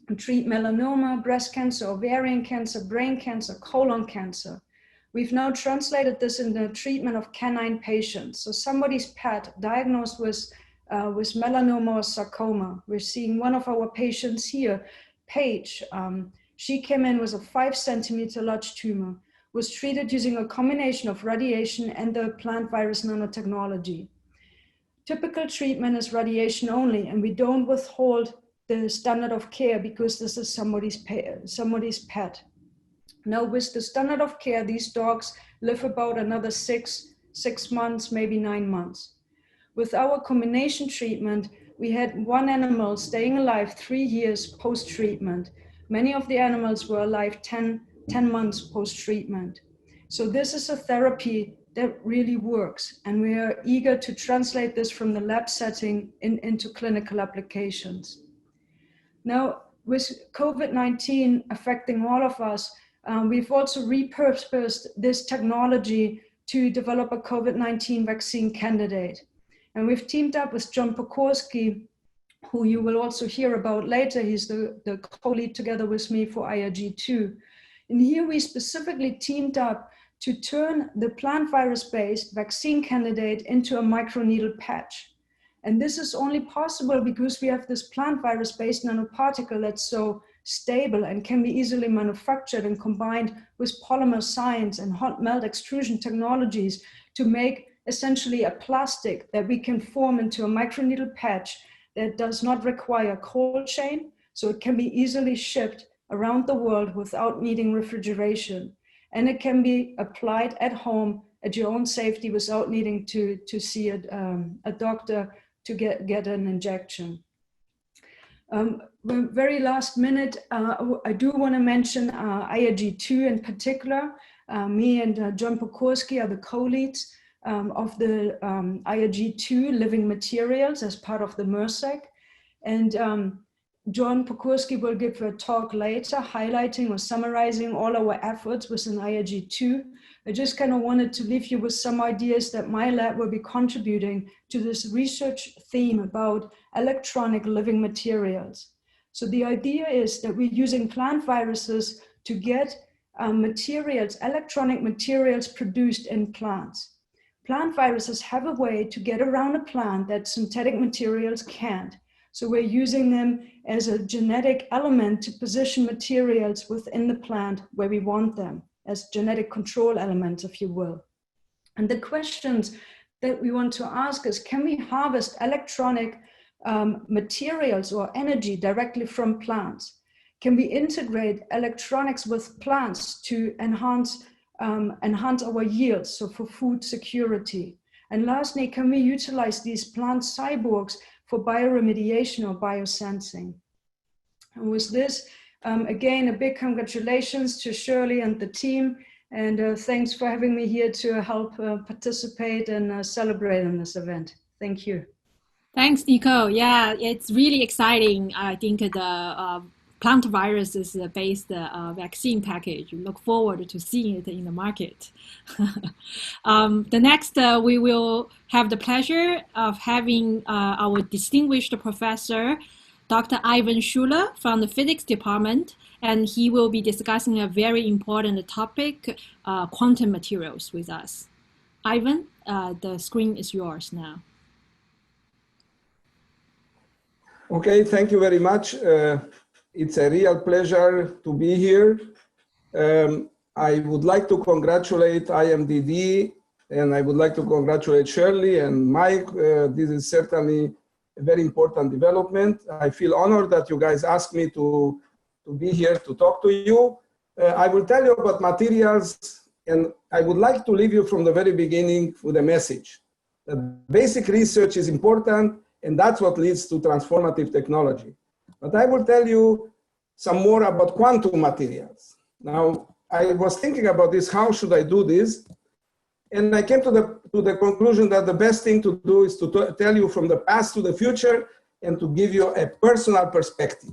melanoma, breast cancer, ovarian cancer, brain cancer, colon cancer. We've now translated this in the treatment of canine patients. So somebody's pet diagnosed with melanoma or sarcoma. We're seeing one of our patients here, Paige. She came in with a 5 centimeter large tumor, was treated using a combination of radiation and the plant virus nanotechnology. Typical treatment is radiation only, and we don't withhold the standard of care because this is somebody's pet. Now, with the standard of care, these dogs live about another six months, maybe 9 months. With our combination treatment, we had one animal staying alive 3 years post-treatment. Many of the animals were alive 10 months post-treatment. So this is a therapy that really works, and we are eager to translate this from the lab setting into clinical applications. Now, with COVID-19 affecting all of us, we've also repurposed this technology to develop a COVID-19 vaccine candidate. And we've teamed up with John Pokorski, who you will also hear about later. He's the co-lead together with me for IRG2. And here we specifically teamed up to turn the plant virus-based vaccine candidate into a microneedle patch. And this is only possible because we have this plant virus-based nanoparticle that's so stable and can be easily manufactured and combined with polymer science and hot melt extrusion technologies to make essentially a plastic that we can form into a microneedle patch that does not require cold chain, so it can be easily shipped around the world without needing refrigeration. And it can be applied at home at your own safety without needing to see a doctor to get an injection. Very last minute, I do want to mention IRG2 in particular. Me and John Pokorski are the co-leads of the IRG2 living materials as part of the MRSEC. And John Pokorski will give a talk later highlighting or summarizing all our efforts within IRG2. I just kind of wanted to leave you with some ideas that my lab will be contributing to this research theme about electronic living materials. So the idea is that we're using plant viruses to get materials, electronic materials produced in plants. Plant viruses have a way to get around a plant that synthetic materials can't. So we're using them as a genetic element to position materials within the plant where we want them, as genetic control elements, if you will. And the questions that we want to ask is, can we harvest electronic materials or energy directly from plants? Can we integrate electronics with plants to enhance our yields, so for food security? And lastly, can we utilize these plant cyborgs for bioremediation or biosensing? And with this, again, a big congratulations to Shirley and the team, and thanks for having me here to help participate and celebrate in this event. Thank you. Thanks, Nico. Yeah, it's really exciting. I think the plant viruses based vaccine package. We look forward to seeing it in the market. The next, we will have the pleasure of having our distinguished professor, Dr. Ivan Schuler from the physics department, and he will be discussing a very important topic, quantum materials, with us. Ivan, the screen is yours now. Okay, thank you very much. It's a real pleasure to be here. I would like to congratulate IMDD, and I would like to congratulate Shirley and Mike. This is certainly a very important development. I feel honored that you guys asked me to be here to talk to you. I will tell you about materials, and I would like to leave you from the very beginning with a message. The basic research is important, and that's what leads to transformative technology. But I will tell you some more about quantum materials. Now, I was thinking about this, how should I do this? And I came to the conclusion that the best thing to do is to tell you from the past to the future and to give you a personal perspective.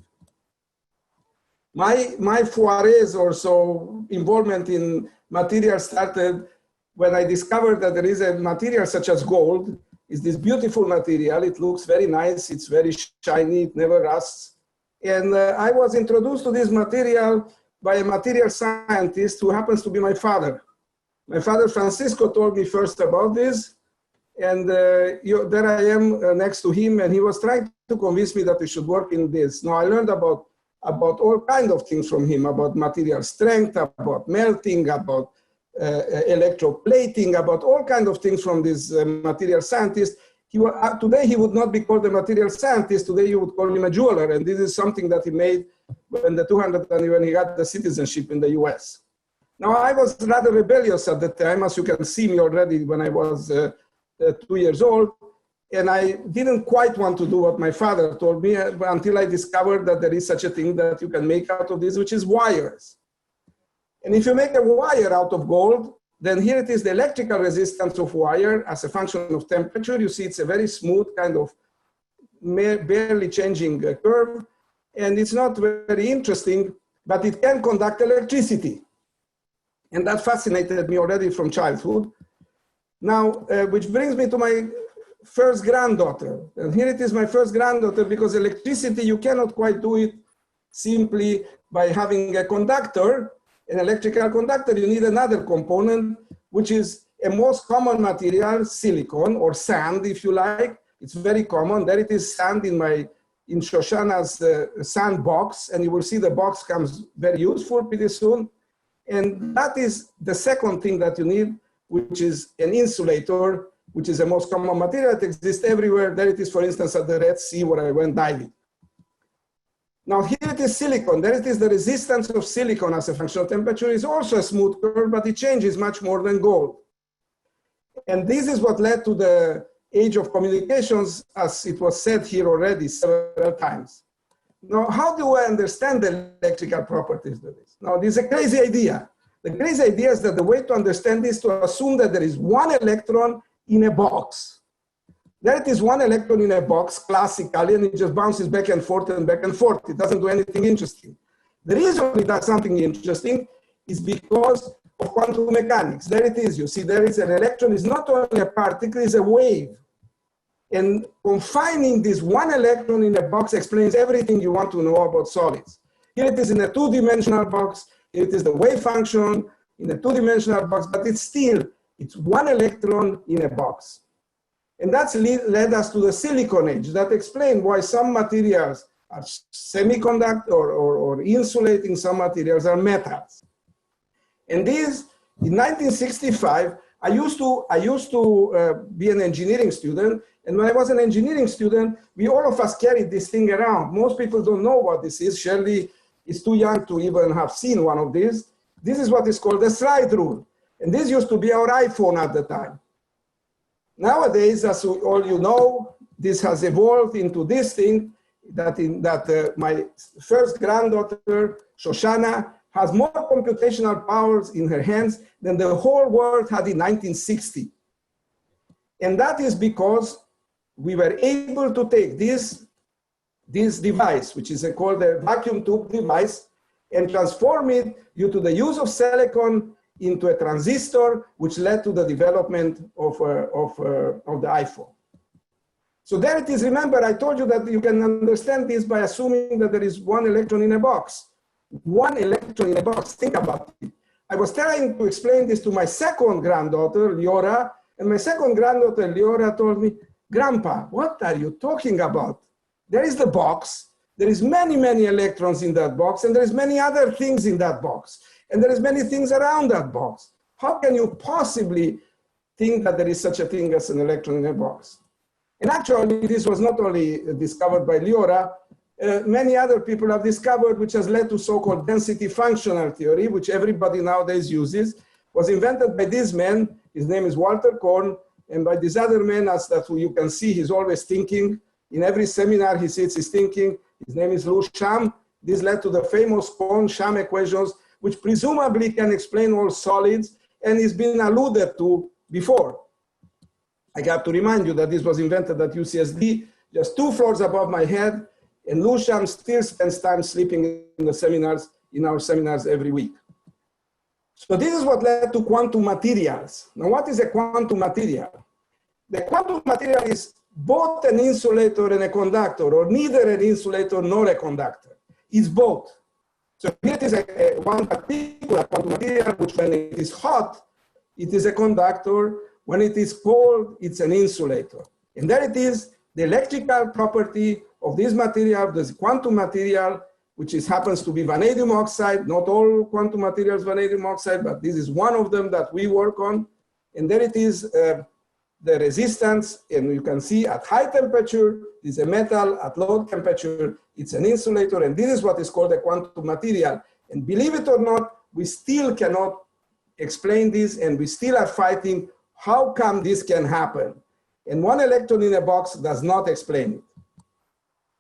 My forays or so involvement in materials started when I discovered that there is a material such as gold. It's this beautiful material. It looks very nice. It's very shiny. It never rusts. And I was introduced to this material by a material scientist who happens to be my father. My father, Francisco, told me first about this. And there I am next to him. And he was trying to convince me that we should work in this. Now, I learned about all kinds of things from him, about material strength, about melting, about electroplating, about all kinds of things from this material scientist. Today he would not be called a material scientist. Today you would call him a jeweler, and this is something that he made when when he got the citizenship in the US. Now I was rather rebellious at the time, as you can see me already when I was 2 years old, and I didn't quite want to do what my father told me until I discovered that there is such a thing that you can make out of this, which is wires. And if you make a wire out of gold, then here it is the electrical resistance of wire as a function of temperature. You see it's a very smooth kind of barely changing curve. And it's not very interesting, but it can conduct electricity. And that fascinated me already from childhood. Now, which brings me to my first granddaughter. And here it is my first granddaughter, because electricity, you cannot quite do it simply by having a conductor. An electrical conductor, you need another component, which is a most common material, silicon or sand, if you like. It's very common. There it is, sand in Shoshana's sand box, and you will see the box comes very useful pretty soon. And that is the second thing that you need, which is an insulator, which is the most common material that exists everywhere. There it is, for instance, at the Red Sea where I went diving. Now here it is silicon. There it is the resistance of silicon as a function of temperature is also a smooth curve, but it changes much more than gold. And this is what led to the age of communications, as it was said here already several times. Now, how do I understand the electrical properties of this? Now, this is a crazy idea. The crazy idea is that the way to understand this is to assume that there is one electron in a box. There it is, one electron in a box, classically, and it just bounces back and forth and back and forth. It doesn't do anything interesting. The reason it does something interesting is because of quantum mechanics. There it is. You see, there is an electron. It's not only a particle, it's a wave. And confining this one electron in a box explains everything you want to know about solids. Here it is in a two-dimensional box. Here it is the wave function in a two-dimensional box, but it's one electron in a box. And that's led us to the silicon age. That explains why some materials are semiconductor or insulating, some materials are metals. And these, in 1965, I used to be an engineering student. And when I was an engineering student, all of us carried this thing around. Most people don't know what this is. Shirley is too young to even have seen one of these. This is what is called the slide rule. And this used to be our iPhone at the time. Nowadays, as all you know, this has evolved into this thing that my first granddaughter, Shoshana, has more computational powers in her hands than the whole world had in 1960. And that is because we were able to take this device, which is called a vacuum tube device, and transform it due to the use of silicon into a transistor, which led to the development of the iPhone. So there it is. Remember, I told you that you can understand this by assuming that there is one electron in a box. One electron in a box, think about it. I was trying to explain this to my second granddaughter, Leora, and my second granddaughter, Leora, told me, Grandpa, what are you talking about? There is the box, there is many, many electrons in that box, and there is many other things in that box, and there is many things around that box. How can you possibly think that there is such a thing as an electron in a box? And actually, this was not only discovered by Leora, many other people have discovered, which has led to so-called density functional theory, which everybody nowadays uses, was invented by this man. His name is Walter Korn, and by this other man, as that you can see, he's always thinking. In every seminar he sits, he's thinking. His name is Lou Sham. This led to the famous Korn-Sham equations, which presumably can explain all solids, and it's been alluded to before. I got to remind you that this was invented at UCSD, just 2 floors above my head, and Lou Sham still spends time sleeping in the seminars, in our seminars every week. So this is what led to quantum materials. Now, what is a quantum material? The quantum material is both an insulator and a conductor, or neither an insulator nor a conductor. It's both. So here it is one particular quantum material, which when it is hot, it is a conductor. When it is cold, it's an insulator. And there it is, the electrical property of this material, this quantum material, which happens to be vanadium oxide. Not all quantum materials vanadium oxide, but this is one of them that we work on. And there it is, the resistance, and you can see at high temperature, it's a metal, at low temperature, it's an insulator, and this is what is called a quantum material. And believe it or not, we still cannot explain this, and we still are fighting how come this can happen. And one electron in a box does not explain it.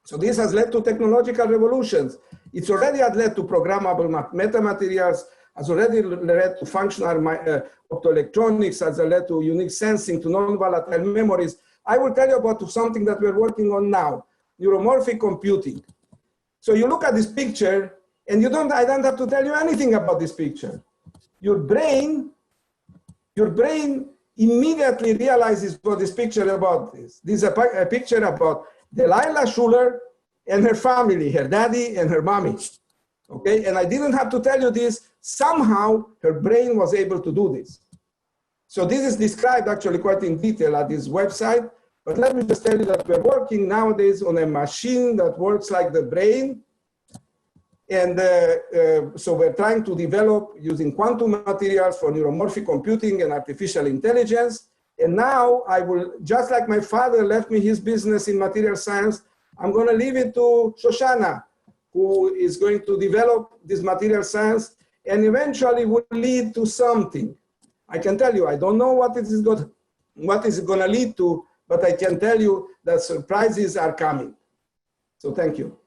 So this has led to technological revolutions. It's already had led to programmable metamaterials, has already led to functional optoelectronics, has led to unique sensing, to non-volatile memories. I will tell you about something that we're working on now, neuromorphic computing. So you look at this picture, and I don't have to tell you anything about this picture. Your brain immediately realizes what this picture about is. This is a picture about Delilah Schuller and her family, her daddy and her mommy. Okay, and I didn't have to tell you this. Somehow her brain was able to do this. So this is described actually quite in detail at this website. But let me just tell you that we're working nowadays on a machine that works like the brain. And so we're trying to develop using quantum materials for neuromorphic computing and artificial intelligence. And now I will, just like my father left me his business in material science, I'm going to leave it to Shoshana. who is going to develop this material science and eventually will lead to something. I can tell you, I don't know what it is going to lead to, but I can tell you that surprises are coming. So thank you.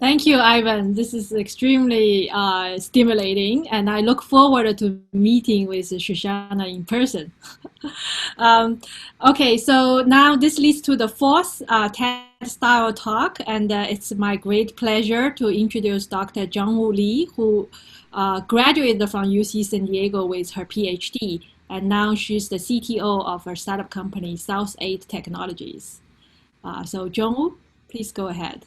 Thank you, Ivan. This is extremely stimulating, and I look forward to meeting with Shoshana in person. Okay, so now this leads to the fourth TED-style talk, and it's my great pleasure to introduce Dr. Jung-Woo Lee, who graduated from UC San Diego with her PhD, and now she's the CTO of her startup company, South 8 Technologies. So Jung-Woo, please go ahead.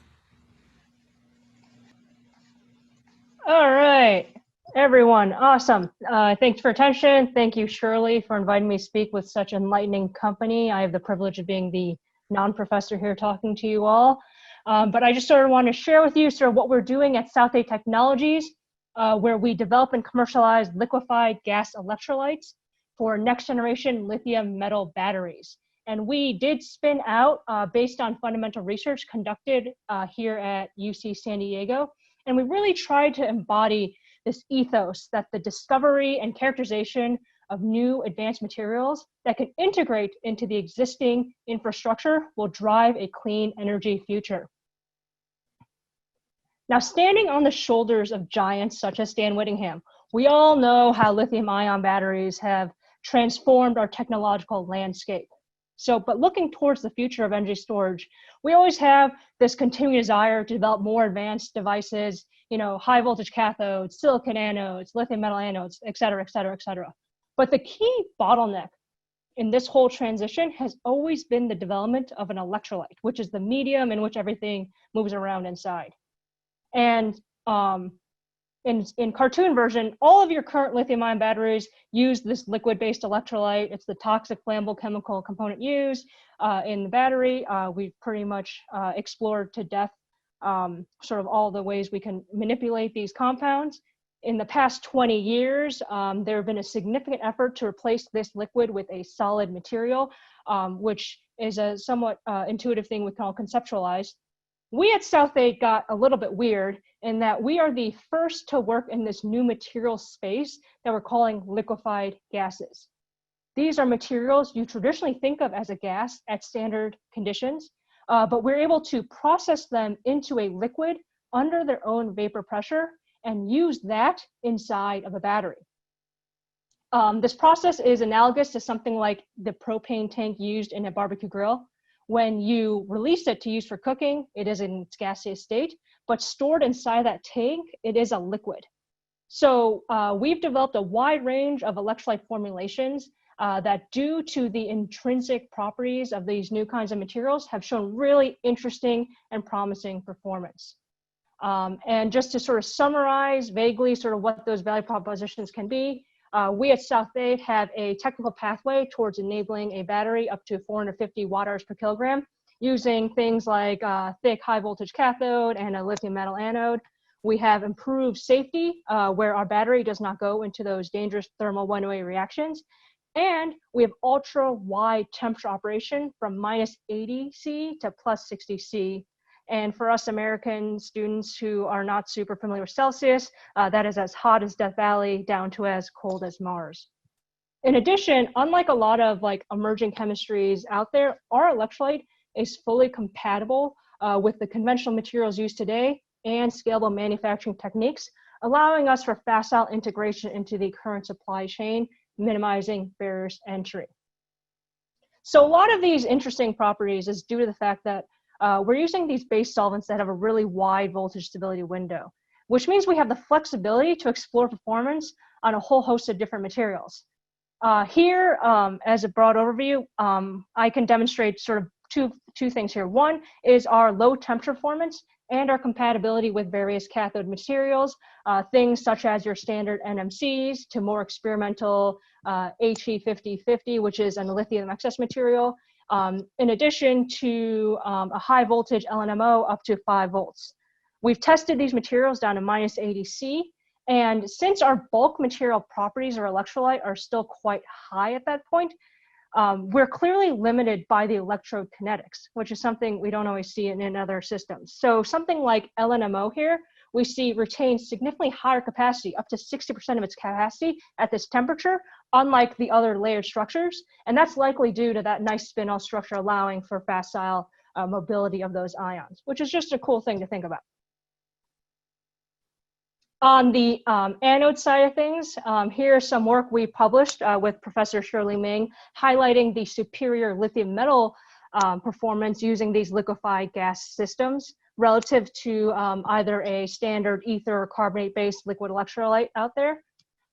All right, everyone, awesome. Thanks for attention. Thank you, Shirley, for inviting me to speak with such enlightening company. I have the privilege of being the non-professor here talking to you all. But I just sort of want to share with you sort of what we're doing at South 8 Technologies, where we develop and commercialize liquefied gas electrolytes for next generation lithium metal batteries. And we did spin out based on fundamental research conducted here at UC San Diego. And we really tried to embody this ethos that the discovery and characterization of new advanced materials that can integrate into the existing infrastructure will drive a clean energy future. Now, standing on the shoulders of giants such as Stan Whittingham, we all know how lithium-ion batteries have transformed our technological landscape. So, but looking towards the future of energy storage, we always have this continuing desire to develop more advanced devices, you know, high voltage cathodes, silicon anodes, lithium metal anodes, et cetera, et cetera, et cetera. But the key bottleneck in this whole transition has always been the development of an electrolyte, which is the medium in which everything moves around inside. And in cartoon version, all of your current lithium-ion batteries use this liquid-based electrolyte. It's the toxic flammable chemical component used in the battery. We've pretty much explored to death sort of all the ways we can manipulate these compounds. In the past 20 years, there have been a significant effort to replace this liquid with a solid material, which is a somewhat intuitive thing we call conceptualize. We at South 8 got a little bit weird in that we are the first to work in this new material space that we're calling liquefied gases. These are materials you traditionally think of as a gas at standard conditions, but we're able to process them into a liquid under their own vapor pressure and use that inside of a battery. This process is analogous to something like the propane tank used in a barbecue grill. When you release it to use for cooking, it is in its gaseous state, but stored inside that tank, it is a liquid. So we've developed a wide range of electrolyte formulations that, due to the intrinsic properties of these new kinds of materials, have shown really interesting and promising performance. And just to sort of summarize vaguely sort of what those value propositions can be, we at South 8 have a technical pathway towards enabling a battery up to 450 watt-hours per kilogram using things like thick high voltage cathode and a lithium metal anode. We have improved safety where our battery does not go into those dangerous thermal one-way reactions. And we have ultra wide temperature operation from -80°C to +60°C. And for us American students who are not super familiar with Celsius, that is as hot as Death Valley down to as cold as Mars. In addition, unlike a lot of like emerging chemistries out there, our electrolyte is fully compatible with the conventional materials used today and scalable manufacturing techniques, allowing us for facile integration into the current supply chain, minimizing barriers to entry. So a lot of these interesting properties is due to the fact that we're using these base solvents that have a really wide voltage stability window, which means we have the flexibility to explore performance on a whole host of different materials. Here, as a broad overview, I can demonstrate sort of two things here. One is our low temperature performance and our compatibility with various cathode materials, things such as your standard NMCs to more experimental HE5050, which is a lithium excess material, in addition to a high voltage LNMO up to 5 volts. We've tested these materials down to -80°C, and since our bulk material properties or electrolyte are still quite high at that point, we're clearly limited by the electrode kinetics, which is something we don't always see in other systems. So something like LNMO here, we see retains significantly higher capacity, up to 60% of its capacity at this temperature, unlike the other layered structures. And that's likely due to that nice spin-off structure allowing for facile mobility of those ions, which is just a cool thing to think about. On the anode side of things, here's some work we published with Professor Shirley Meng, highlighting the superior lithium metal performance using these liquefied gas systems relative to either a standard ether or carbonate-based liquid electrolyte out there.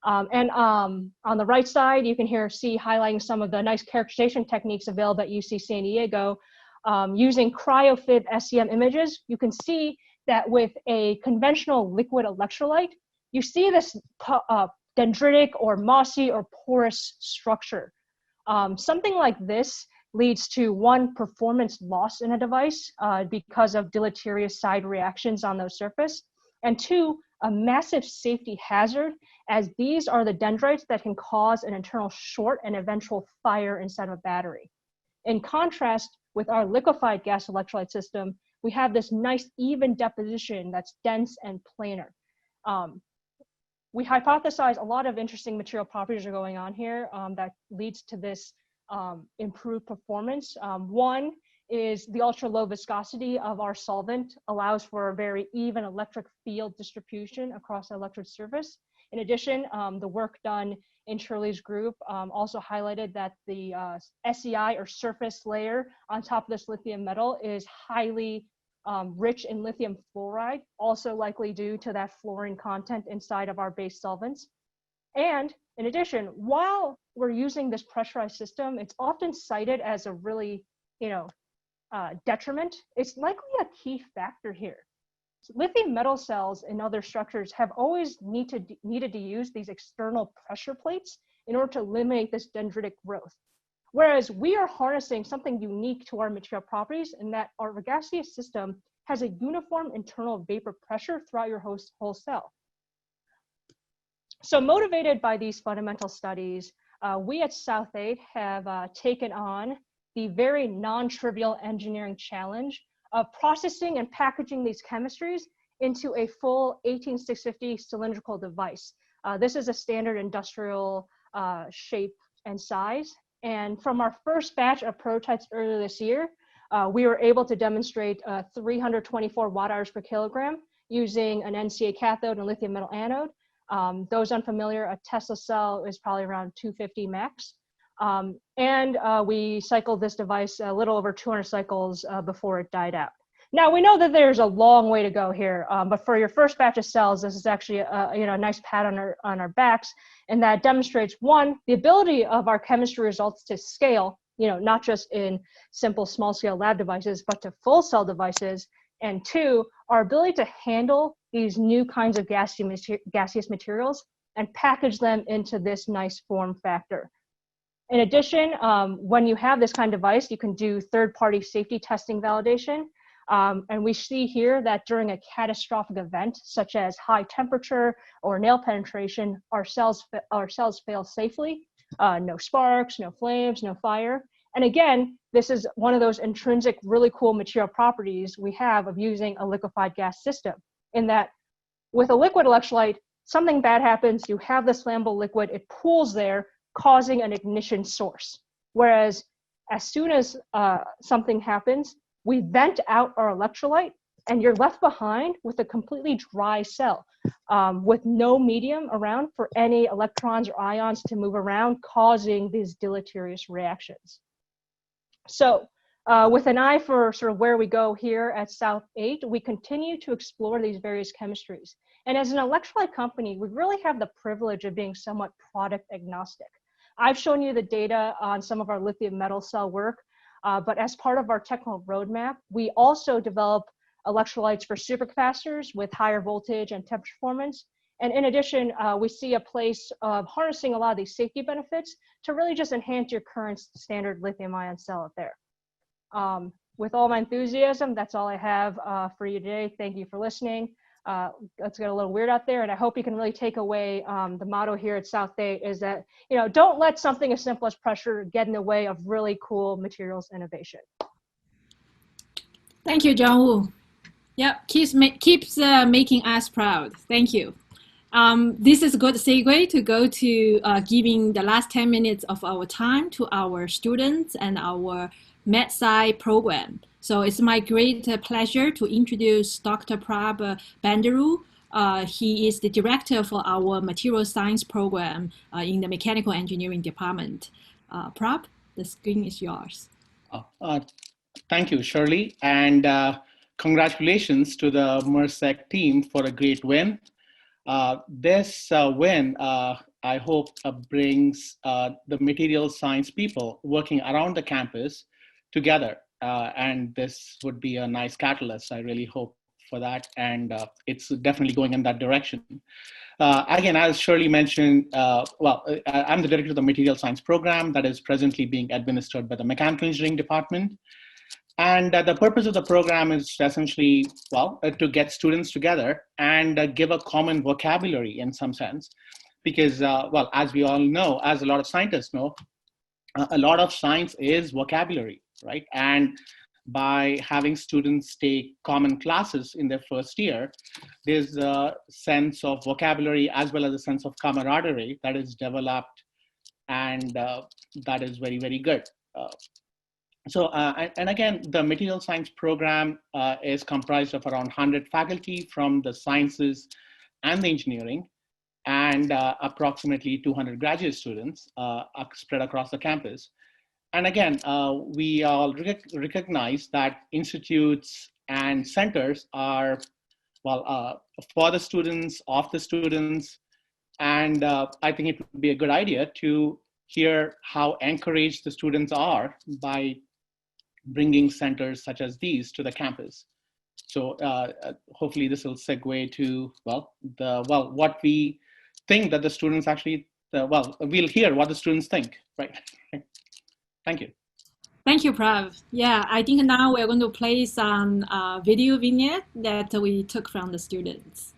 And on the right side, you can see highlighting some of the nice characterization techniques available at UC San Diego. Using cryofib SEM images, you can see that with a conventional liquid electrolyte, you see this dendritic or mossy or porous structure. Something like this leads to one, performance loss in a device because of deleterious side reactions on those surface, and two, a massive safety hazard, as these are the dendrites that can cause an internal short and eventual fire inside of a battery. In contrast, with our liquefied gas electrolyte system, we have this nice even deposition that's dense and planar. We hypothesize a lot of interesting material properties are going on here that leads to this improved performance. One is the ultra low viscosity of our solvent allows for a very even electric field distribution across the electrode surface. In addition, the work done in Shirley's group also highlighted that the SEI or surface layer on top of this lithium metal is highly rich in lithium fluoride, also likely due to that fluorine content inside of our base solvents. And in addition, while we're using this pressurized system, it's often cited as a really, detriment. It's likely a key factor here. So lithium metal cells and other structures have always needed to use these external pressure plates in order to eliminate this dendritic growth. Whereas we are harnessing something unique to our material properties in that our gaseous system has a uniform internal vapor pressure throughout your whole cell. So motivated by these fundamental studies, we at South 8 have taken on the very non-trivial engineering challenge of processing and packaging these chemistries into a full 18650 cylindrical device. This is a standard industrial shape and size. And from our first batch of prototypes earlier this year, we were able to demonstrate 324 watt-hours per kilogram using an NCA cathode and a lithium metal anode. Those unfamiliar, a Tesla cell is probably around 250 max. And we cycled this device a little over 200 cycles before it died out. Now we know that there's a long way to go here, but for your first batch of cells, this is actually a nice pat on our backs, and that demonstrates one, the ability of our chemistry results to scale, not just in simple small scale lab devices, but to full cell devices, and two, our ability to handle these new kinds of gaseous materials and package them into this nice form factor. In addition, when you have this kind of device, you can do third-party safety testing validation. And we see here that during a catastrophic event, such as high temperature or nail penetration, our cells fail safely. No sparks, no flames, no fire. And again, this is one of those intrinsic, really cool material properties we have of using a liquefied gas system, in that with a liquid electrolyte, something bad happens, you have this flammable liquid, it pools there, causing an ignition source. Whereas as soon as something happens, we vent out our electrolyte and you're left behind with a completely dry cell with no medium around for any electrons or ions to move around, causing these deleterious reactions. So with an eye for sort of where we go here at South 8, we continue to explore these various chemistries. And as an electrolyte company, we really have the privilege of being somewhat product agnostic. I've shown you the data on some of our lithium metal cell work, but as part of our technical roadmap, we also develop electrolytes for supercapacitors with higher voltage and temperature performance. And in addition, we see a place of harnessing a lot of these safety benefits to really just enhance your current standard lithium ion cell out there. With all my enthusiasm, that's all I have for you today. Thank you for listening. let's get a little weird out there. And I hope you can really take away the motto here at South Date is that, don't let something as simple as pressure get in the way of really cool materials innovation. Thank you, John Wu. Yep, keeps making us proud. Thank you. This is a good segue to go to giving the last 10 minutes of our time to our students and our MedSci program. So it's my great pleasure to introduce Dr. Prab Bandaru. He is the director for our material science program in the mechanical engineering department. Prab, the screen is yours. Thank you, Shirley, and congratulations to the MERSEC team for a great win. This win, I hope, brings the material science people working around the campus together, and this would be a nice catalyst. I really hope for that, and it's definitely going in that direction. Again, as Shirley mentioned, I'm the director of the material science program that is presently being administered by the mechanical engineering department. And the purpose of the program is essentially, to get students together and give a common vocabulary in some sense. Because, as we all know, as a lot of scientists know, a lot of science is vocabulary, right? And by having students take common classes in their first year, there's a sense of vocabulary as well as a sense of camaraderie that is developed, and that is very, very good. And again, the material science program is comprised of around 100 faculty from the sciences and the engineering, and approximately 200 graduate students spread across the campus. And again, we all recognize that institutes and centers are, for the students, of the students, and I think it would be a good idea to hear how encouraged the students are by bringing centers such as these to the campus. So hopefully this will segue to, what we think that the students actually, we'll hear what the students think, right? Thank you. Thank you, Prav. Yeah, I think now we're going to play some video vignette that we took from the students.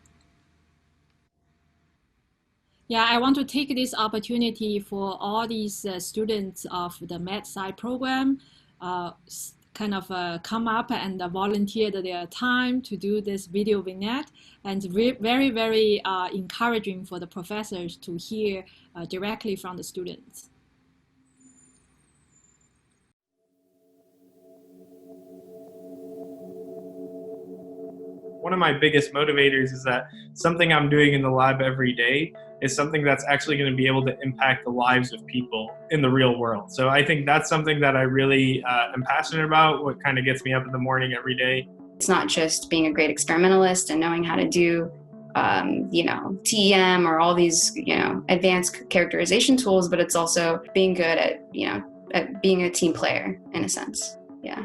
Yeah, I want to take this opportunity for all these students of the MedSci program come up and volunteered their time to do this video vignette, and very, very encouraging for the professors to hear directly from the students. One of my biggest motivators is that something I'm doing in the lab every day is something that's actually going to be able to impact the lives of people in the real world. So I think that's something that I really am passionate about, what kind of gets me up in the morning every day. It's not just being a great experimentalist and knowing how to do, TEM or all these, advanced characterization tools, but it's also being good at being a team player in a sense. Yeah.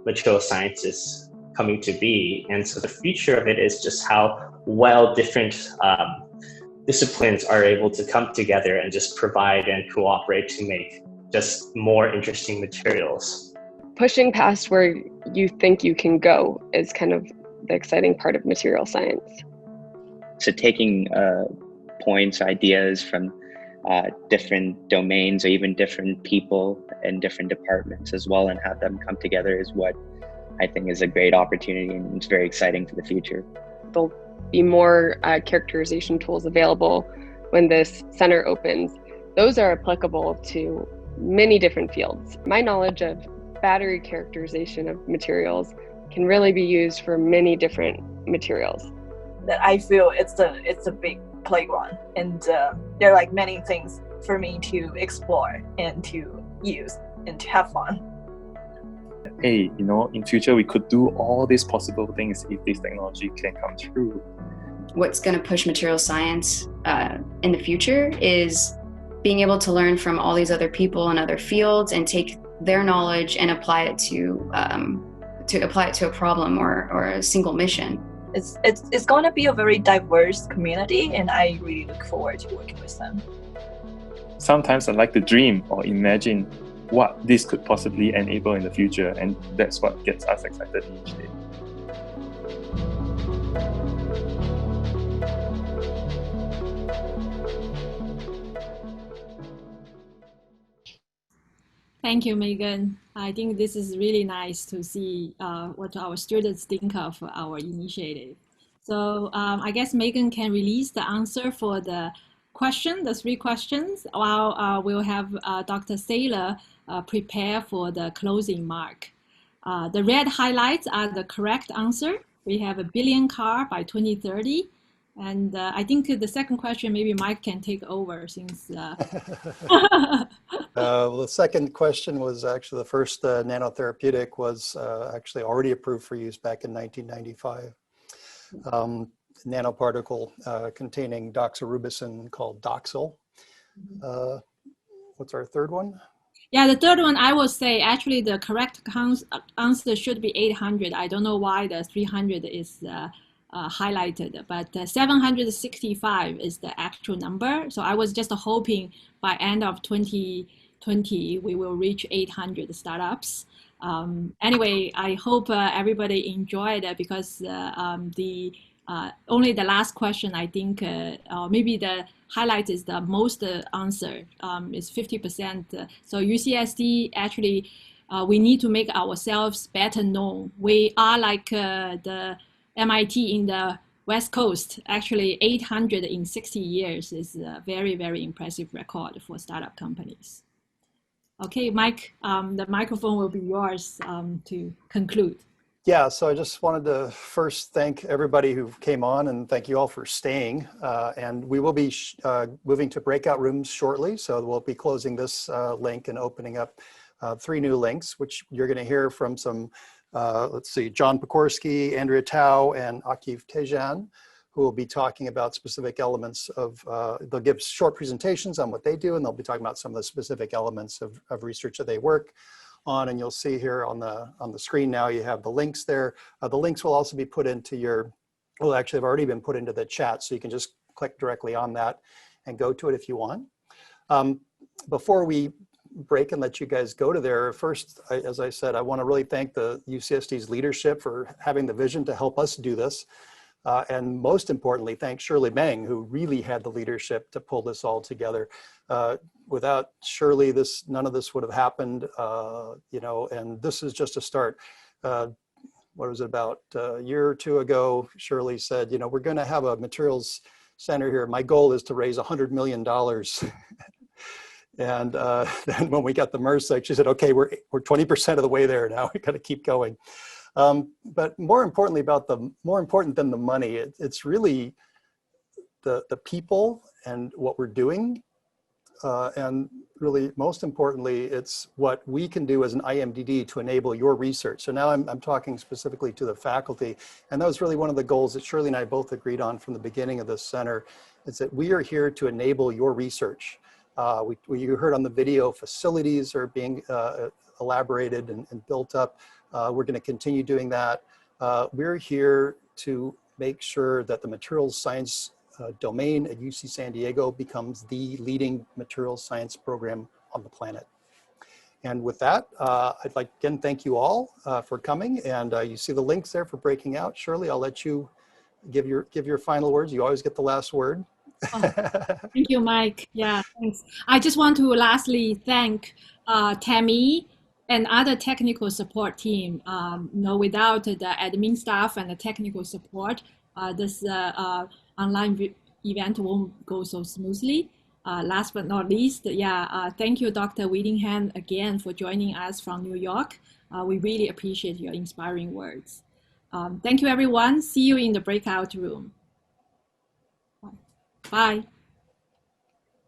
Material science is coming to be, and so the future of it is just how well different disciplines are able to come together and just provide and cooperate to make just more interesting materials. Pushing past where you think you can go is kind of the exciting part of material science. So taking points, ideas from different domains or even different people in different departments as well, and have them come together is what I think is a great opportunity, and it's very exciting for the future. There'll be more characterization tools available when this center opens. Those are applicable to many different fields. My knowledge of battery characterization of materials can really be used for many different materials. That I feel it's a big playground, and there are like many things for me to explore and to use and to have fun. Hey, in future we could do all these possible things if this technology can come true. What's going to push material science in the future is being able to learn from all these other people in other fields and take their knowledge and apply it to a problem or a single mission. It's going to be a very diverse community, and I really look forward to working with them. Sometimes I like to dream or imagine what this could possibly enable in the future, and that's what gets us excited each day. Thank you, Megan. I think this is really nice to see what our students think of our initiative. So I guess Megan can release the answer for the question, the 3 questions, while we'll have Dr. Saylor prepare for the closing mark. The red highlights are the correct answer. We have a billion car by 2030. And I think the second question, maybe Mike can take over since. Well, the second question was actually the first nanotherapeutic was actually already approved for use back in 1995. Nanoparticle containing doxorubicin called Doxil. What's our third one? Yeah, the third one, I will say actually the correct answer should be 800. I don't know why the 300 is highlighted, but 765 is the actual number. So I was just hoping by end of 2020, we will reach 800 startups. Anyway, I hope everybody enjoyed it because only the last question, I think, maybe the highlight is the most answer is 50%. So UCSD actually, we need to make ourselves better known. We are like the MIT in the West Coast. Actually, 800 in 60 years is a very, very impressive record for startup companies. Okay, Mike, the microphone will be yours to conclude. Yeah, so I just wanted to first thank everybody who came on and thank you all for staying. And we will be moving to breakout rooms shortly. So we'll be closing this link and opening up 3 new links, which you're going to hear from some, let's see, John Pokorski, Andrea Tao, and Akif Tejan, who will be talking about specific elements of, they'll give short presentations on what they do, and they'll be talking about some of the specific elements of research that they work on. And you'll see here on the screen now, you have the links there. The links will also be put into your, well, actually have already been put into the chat, so you can just click directly on that and go to it if you want. Before we break and let you guys go to there, first, as I said, I want to really thank the UCSD's leadership for having the vision to help us do this. And most importantly, thank Shirley Meng, who really had the leadership to pull this all together. Without Shirley, none of this would have happened, you know, and this is just a start. What was it, about a year or 2 ago, Shirley said, you know, we're going to have a materials center here. My goal is to raise $100 million. And then when we got the MRSEC, she said, okay, we're 20% of the way there now. We got to keep going. But more importantly, more important than the money, it's really the people and what we're doing. And really, most importantly, it's what we can do as an IMDD to enable your research. So now I'm talking specifically to the faculty. And that was really one of the goals that Shirley and I both agreed on from the beginning of this center, is that we are here to enable your research. You heard on the video, facilities are being elaborated and built up. We're going to continue doing that. We're here to make sure that the materials science domain at UC San Diego becomes the leading materials science program on the planet. And with that, I'd like again thank you all for coming. And you see the links there for breaking out. Shirley, I'll let you give your final words. You always get the last word. Oh, thank you, Mike. Yeah, thanks. I just want to lastly thank Tammy and other technical support team. You know, without the admin staff and the technical support, this online event won't go so smoothly. Last but not least, yeah, thank you, Dr. Whittingham, again for joining us from New York. We really appreciate your inspiring words. Thank you, everyone. See you in the breakout room. Bye.